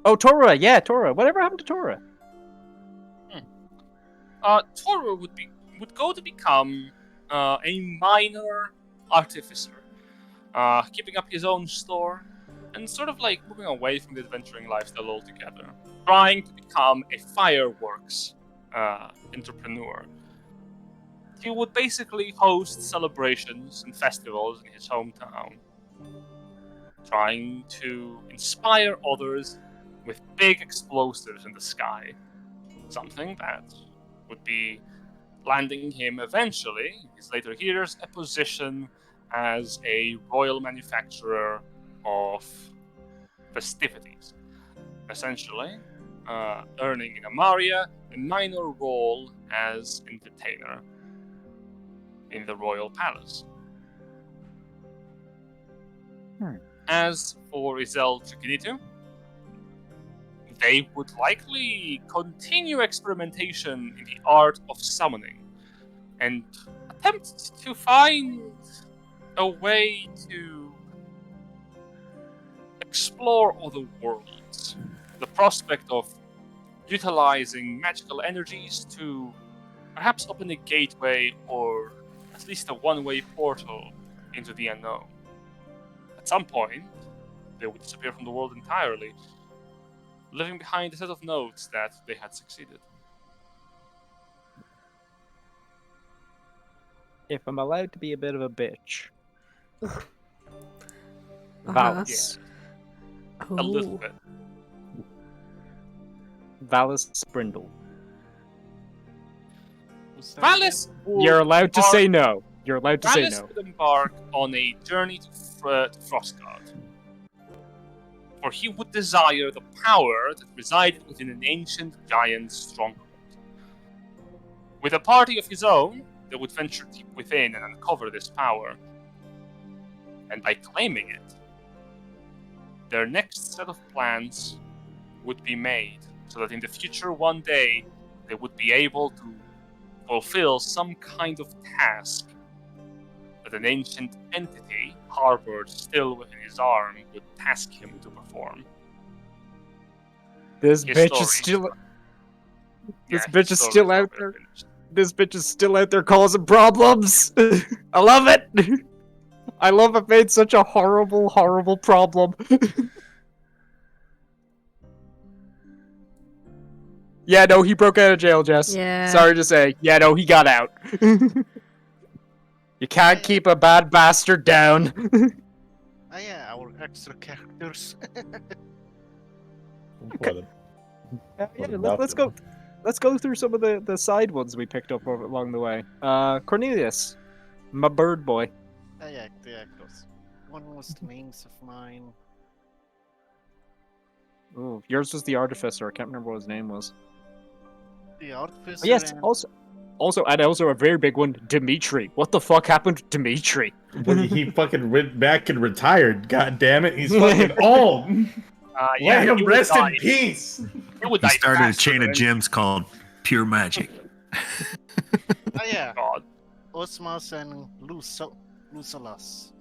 Oh, Tora, yeah, Tora. Whatever happened to Tora? Toru would go to become a minor artificer, keeping up his own store, and sort of like moving away from the adventuring lifestyle altogether, trying to become a fireworks entrepreneur. he would basically host celebrations and festivals in his hometown, trying to inspire others with big explosives in the sky. Something that would be landing him eventually, in his later years, a position as a royal manufacturer of festivities. Essentially, earning in Amaria a minor role as entertainer in the royal palace. As for Izel Chikinitu, they would likely continue experimentation in the art of summoning and attempt to find a way to explore other worlds. The prospect of utilizing magical energies to perhaps open a gateway or at least a one-way portal into the unknown. At some point, they would disappear from the world entirely, leaving behind a set of notes that they had succeeded. If I'm allowed to be a bit of a bitch. Uh-huh. Valis. A little Oh. bit. Valis Sprindle. Who's that Valis would You're allowed to embark- say no. You're allowed to say Valis no. would embark on a journey to Frostgard, for he would desire the power that resided within an ancient giant stronghold. With a party of his own, they would venture deep within and uncover this power. And by claiming it, their next set of plans would be made so that in the future one day they would be able to fulfill some kind of task that an ancient entity harbored still within his arm would task him to perform. This His bitch story is still. This Yeah, bitch his is story still not out yet there. finished. This bitch is still out there causing problems. I love it. I love it made such a horrible, horrible problem. Yeah, no, he broke out of jail, Jess. Yeah. Sorry to say. Yeah, no, he got out. You can't keep a bad bastard down. Ah, yeah, our extra characters. What Yeah, about let's them? go. Let's go through some of the side ones we picked up along the way. Cornelius, my bird boy. Ah, yeah, the actors. One was the names of mine. Ooh, yours was the artificer. I can't remember what his name was. The artificer. Oh, yes, and also a very big one, Dimitri. What the fuck happened to Dimitri? Well, he fucking went back and retired. God damn it, he's fucking old. Let him he would rest in die. peace. He would He die started a faster chain of than gyms called Pure Magic. Ah, yeah, God. Osmas and Lusalas.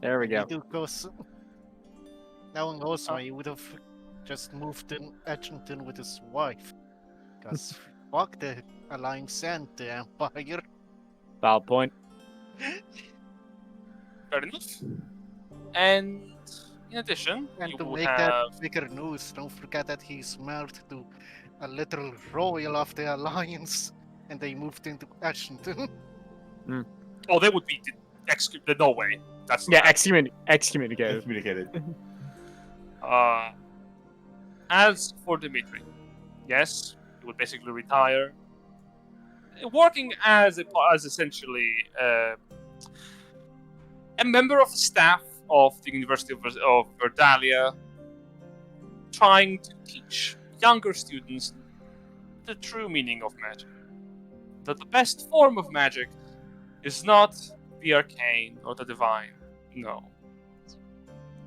There we go. Because now in Osma, he would have just moved in Edgerton with his wife. Because fuck the Alliance and the Empire. Valid point. Fair enough. And in addition, And you to would make have that bigger news, don't forget that he's married to a literal royal of the Alliance. And they moved into Edgerton. Oh, they would be executed. No way. That's Yeah, not excommunicated. Communicated. As for Dimitri, yes, he would basically retire, working as essentially a member of the staff of the University of Verdalia, trying to teach younger students the true meaning of magic. That the best form of magic is not the arcane or the divine. No.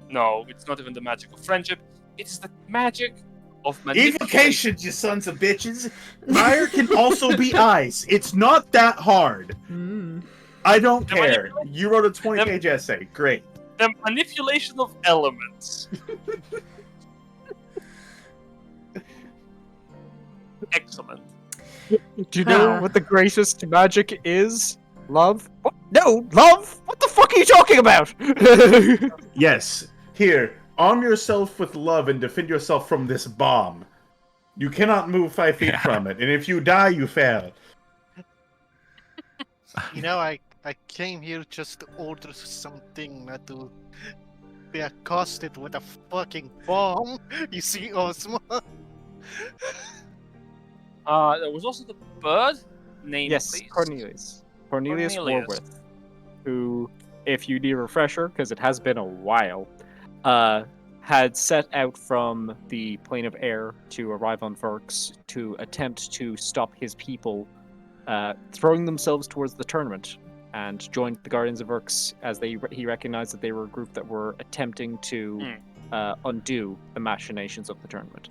No, it's not even the magic of friendship. It's the magic of manipulation. Evocation, you sons of bitches. Fire can also be ice. It's not that hard. I don't The care. You wrote a 20-page essay. Great. The manipulation of elements. Excellent. Do you know Ah. what the greatest magic is? Love? What? No, love? What the fuck are you talking about? Yes. Here, arm yourself with love and defend yourself from this bomb. You cannot move 5 feet from it, and if you die, you fail. I came here just to order something, not to be accosted with a fucking bomb. You see, Ozma? There was also the bird. Name, Yes, please. Cornelius. Cornelius Cornelius. Warwith, who, if you need a refresher, because it has been a while, had set out from the plane of air to arrive on Verx to attempt to stop his people throwing themselves towards the tournament, and joined the Guardians of Verx as he recognized that they were a group that were attempting to undo the machinations of the tournament.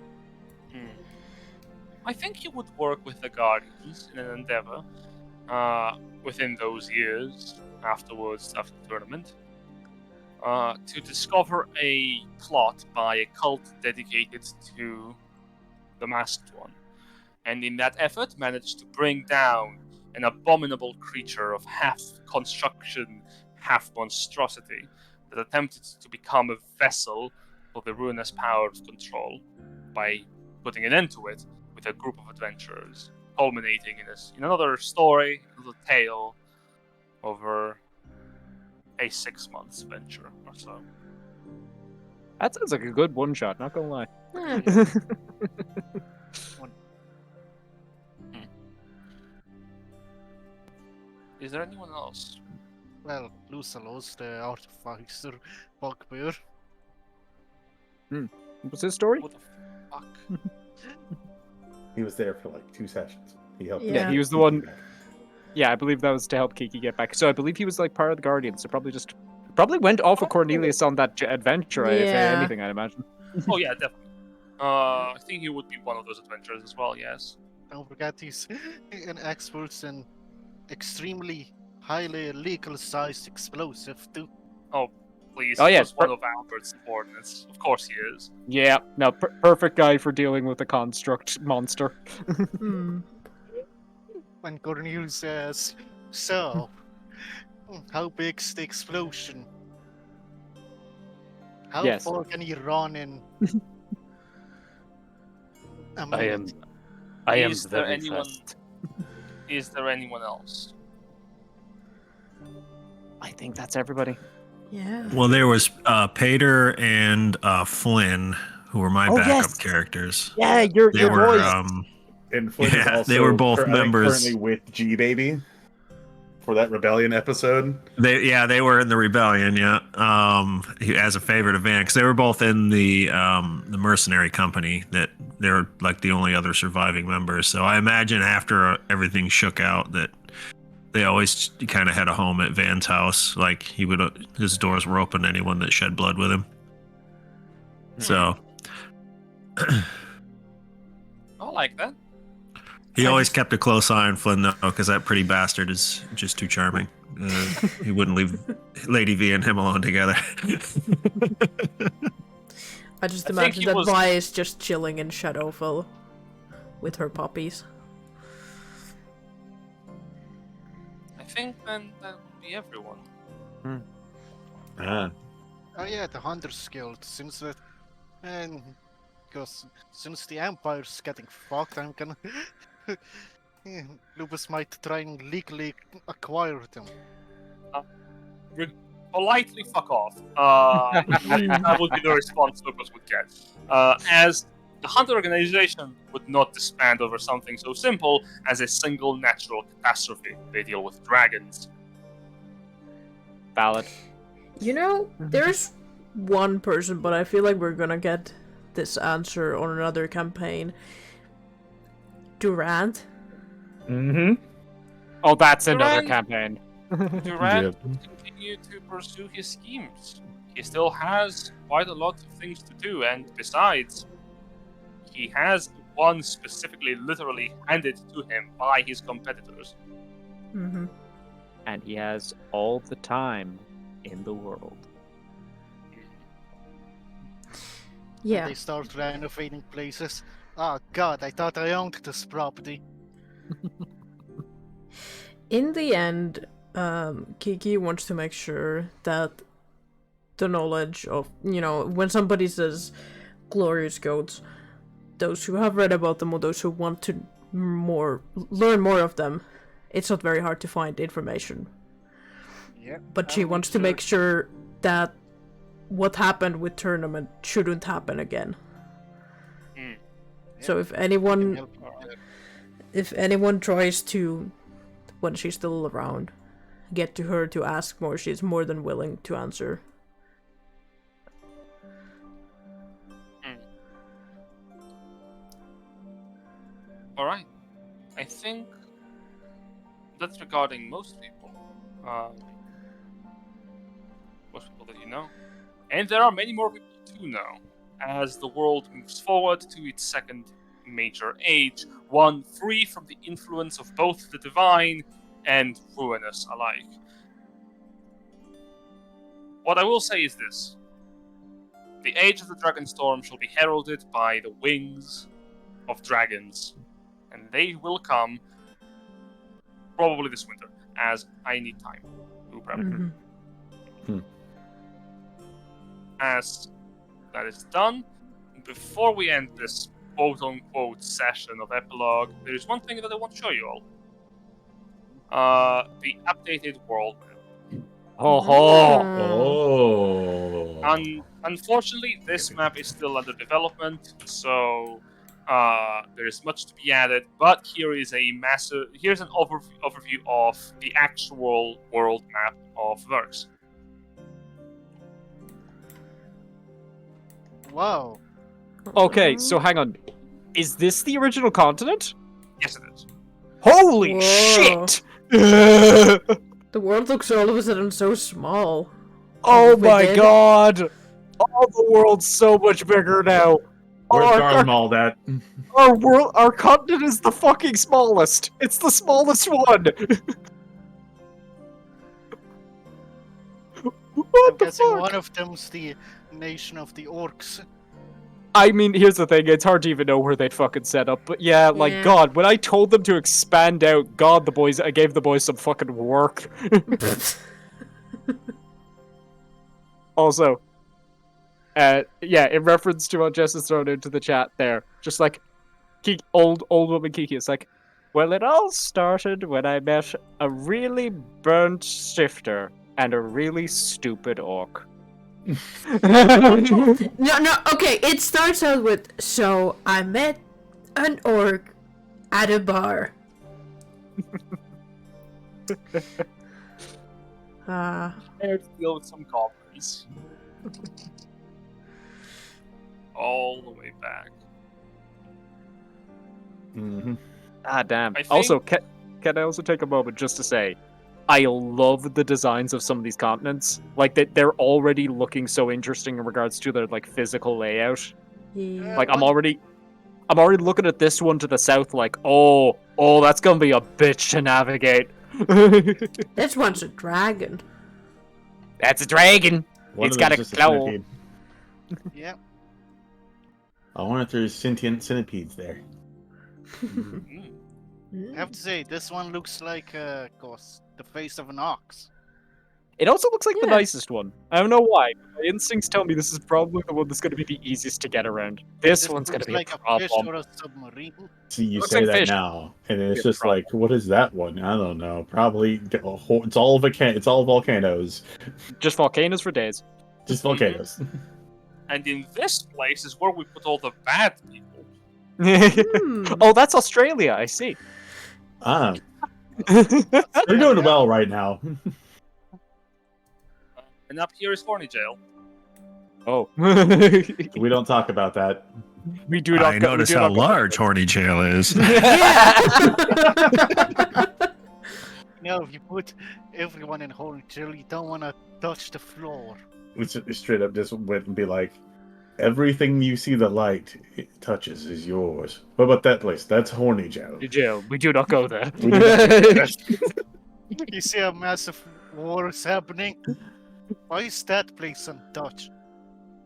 I think he would work with the Guardians in an endeavor within those years after the tournament to discover a plot by a cult dedicated to the Masked One, and in that effort managed to bring down an abominable creature of half construction, half monstrosity that attempted to become a vessel for the Ruinous Powers control by putting an end to it with a group of adventurers, culminating in another story, another tale over a 6 months venture or so. That sounds like a good one shot, not gonna lie. Is there anyone else? Well, Lusalos, the artificer bugbear. What's his story? What the fuck? He was there for like 2 sessions. He helped. Yeah, he was the one. Yeah, I believe that was to help Kiki get back. So I believe he was like part of the Guardians. So probably went off with Cornelius on that adventure. If Yeah. anything, I'd imagine. Oh yeah, definitely. I think he would be one of those adventurers as well. Yes. Don't forget he's an expert in extremely highly legal-sized explosive too. Please. Oh, yeah, He was one of Albert's subordinates. Of course he is. Yeah, no, perfect guy for dealing with the construct monster. When Cornelius says, "So, how big's the explosion? How Yes. far can you run in a I minute?" am Is there very anyone- fast. Is there anyone else? I think that's everybody. Yeah. Well, there was Pater and Flynn, who were my backup yes! characters. Yeah, your They were, boys. And Flynn is Yeah, also they were both I think members. currently with G Baby for that Rebellion episode. They were in the rebellion, yeah. As a favorite of Van, because they were both in the mercenary company. That they're like the only other surviving members. So I imagine after everything shook out, that they always kind of had a home at Van's house. Like his doors were open to anyone that shed blood with him. So I like that. he always kept a close eye on Flynn, though, because that pretty bastard is just too charming. He wouldn't leave Lady V and him alone together. I just I think imagine he that was- Vi is just chilling in Shadowfell with her puppies. I think then that would be everyone. Ah. Oh yeah, the Hunters Guild. Since that, and because since the Empire's getting fucked, I'm gonna. Lupus might try and legally acquire them. Politely fuck off. That would be the response Lucas would get. As the Hunter organization would not disband over something so simple as a single natural catastrophe. They deal with dragons. Valid. You know, there's one person, but I feel like we're gonna get this answer on another campaign. Durant. Mm-hmm. Oh, that's another Durant- campaign. Durant will continue to pursue his schemes. He still has quite a lot of things to do, and besides, he has one specifically literally handed to him by his competitors. Mm-hmm. And he has all the time in the world. Yeah. They start renovating places. Oh god, I thought I owned this property. In the end, Kiki wants to make sure that the knowledge of, when somebody says glorious goats, those who have read about them or those who want to learn more of them, it's not very hard to find information. Yeah. But she wants to make sure that what happened with tournament shouldn't happen again. So if anyone tries to, when she's still around, get to her to ask more, she's more than willing to answer. Alright. I think that's regarding most people. Most people that you know. And there are many more people to know, as the world moves forward to its second major age, one free from the influence of both the divine and ruinous alike. What I will say is this. The age of the Dragonstorm shall be heralded by the wings of dragons, and they will come probably this winter, as I need time to prepare. As that is done, before we end this quote-unquote session of Epilogue, there is one thing that I want to show you all. The updated world map. Unfortunately, this map is still under development, so there's much to be added. But here's an overview of the actual world map of Verx. Wow. Okay, so hang on. Is this the original continent? Yes, it is. Holy Whoa. shit! The world looks all of a sudden so small. Oh We my did. god! Oh, the world's so much bigger now. Where's Our- Garland all that? Our continent is the fucking smallest. It's the smallest one. I'm What the guessing fuck? one of them's the nation of the orcs. I mean, here's the thing, it's hard to even know where they'd fucking set up, but yeah, like, Yeah. god, when I told them to expand out, god, I gave the boys some fucking work. Also, yeah, in reference to what Jess has thrown into the chat there, just like, old woman Kiki, it's like, well, it all started when I met a really burnt shifter and a really stupid orc. No, okay, it starts out with, so I met an orc at a bar. I have to deal with some goblins. All the way back. Ah, damn. I think- Also, can I also take a moment just to say, I love the designs of some of these continents. Like, they're already looking so interesting in regards to their, like, physical layout. Yeah. Like, I'm already looking at this one to the south like, oh, that's gonna be a bitch to navigate. This one's a dragon. That's a dragon. One It's of got them's a just claw. centipede. Yeah. I wonder if there's sentient centipedes there. I have to say, this one looks like the face of an ox. It also looks like the Yeah. nicest one. I don't know why. My instincts tell me this is probably the one that's gonna be the easiest to get around. This one's gonna looks be like a a fish problem. or a submarine. See, you Looks say like that fish. now, and it's Be a just problem. like, what is that one? I don't know. Probably it's all volcanoes, Just volcanoes for days. just volcanoes. And in this place is where we put all the bad people. Oh, that's Australia. I see. Ah, they're doing well right now. And up here is Horny Jail. Oh, We don't talk about that. we do not. I notice how large Horny Jail is. No, if you put everyone in holy chill, you don't want to touch the floor. We straight up just went and be like, everything you see the light it touches is yours. What about that place? That's Horny Jail. Jail. We do not go there. We do not go there. You see a massive war is happening. Why is that place untouched?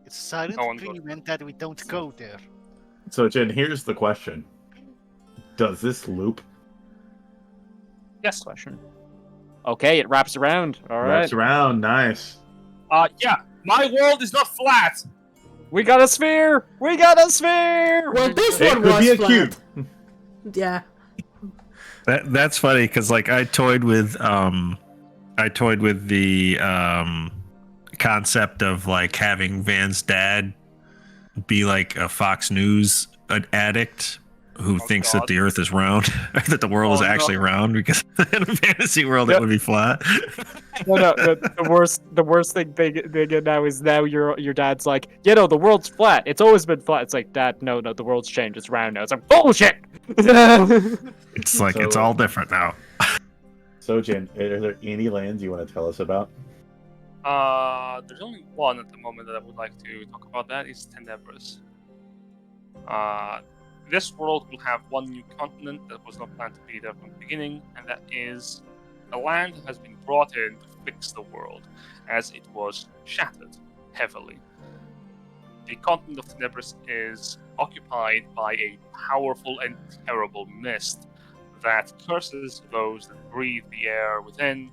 It's a silent No one goes. agreement that we don't go there. So, Jen, here's the question: does this loop Yes. Question. Okay, it wraps around. All right. wraps around? Nice. Yeah. My world is not flat. We got a sphere. We got a sphere. Well, this It one could was be a flat. cube. Yeah. That's funny because like I toyed with the concept of like having Van's dad be like a Fox News addict who thinks that God. the Earth is round, that the world is Oh, actually no. round, because in a fantasy world it would be flat. No. The worst thing they get now is now your dad's like, the world's flat. It's always been flat. It's like, Dad, no, the world's changed. It's round now. It's like bullshit. It's like it's So- all different now. So, Jen, are there any lands you want to tell us about? There's only one at the moment that I would like to talk about. That is Tenebris. This world will have one new continent that was not planned to be there from the beginning, and that is a land that has been brought in to fix the world, as it was shattered heavily. The continent of Tenebris is occupied by a powerful and terrible mist that curses those that breathe the air within,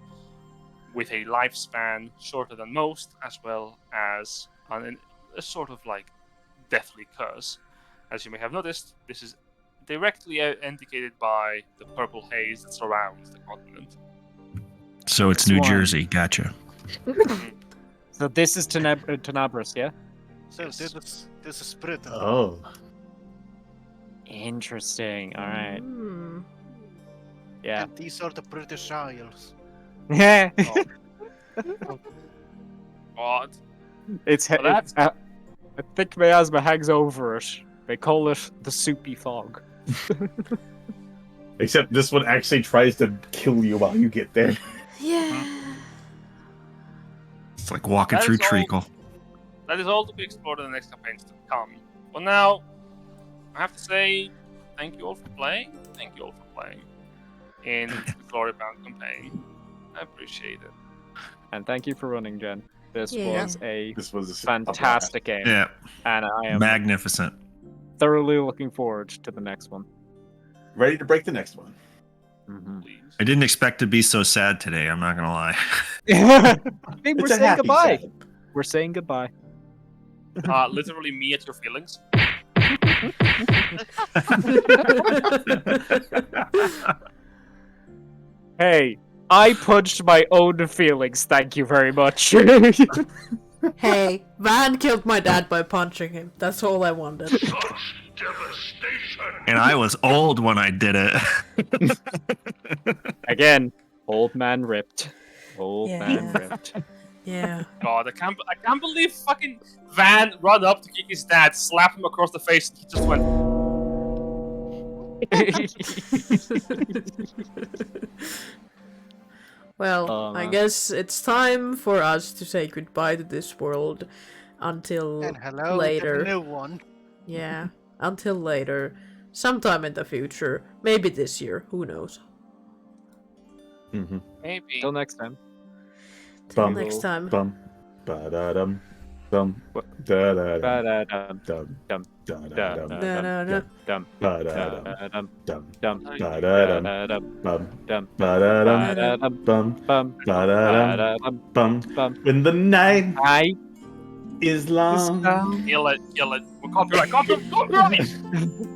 with a lifespan shorter than most, as well as a sort of like deathly curse. As you may have noticed, this is directly indicated by the purple haze that surrounds the continent. So it's This New one. Jersey. Gotcha. So this is Tenebris, yeah? So Yes. this is Britain. Oh, Interesting. All right. Hmm. Yeah. And these are the British Isles. Yeah. God. It's Well, that's- I think miasma hangs over it. They call it the soupy fog. except this one actually tries to kill you while you get there. Yeah. It's like walking That through is all- treacle. That is all to be explored in the next campaigns to come. For now, I have to say thank you all for playing. Thank you all for playing in the Glorybound campaign. I appreciate it. And thank you for running, Jen. This Yeah. was a This was fantastic game, Yeah, and I am magnificent. thoroughly looking forward to the next one. Ready to break the next one. Please. I didn't expect to be so sad today. I'm not gonna lie. I think we're It's a saying happy goodbye. sad. We're saying goodbye. Literally me at your feelings. Hey, I punched my own feelings. Thank you very much. Hey, Van killed my dad by punching him. That's all I wanted. And I was old when I did it. Again, old man ripped. Old Yeah. man ripped. Yeah. God, I can't believe fucking Van run up to kick his dad, slap him across the face, and he just went. Well, I man. guess it's time for us to say goodbye to this world until And hello later. to the new one. Yeah, until later. Sometime in the future. Maybe this year. Who knows? Mm-hmm. Maybe. Till next time. Till Bum. next time. Bum. Ba-da-dum. Bum. Da-da-dum. Ba-da-dum, Dum. dum, Da-da-dum. Da-da-da. dum, Ba-da-dum. da-da-dum, Dum. dum, Ba-da-dum. da-da-dum, Bum. dum, Ba-da-dum. ba-da-dum, Bum. bum, Ba-da-dum. ba-da-dum, Bum. bum. When the night I is long. Kill it. We're copyright. Copyright.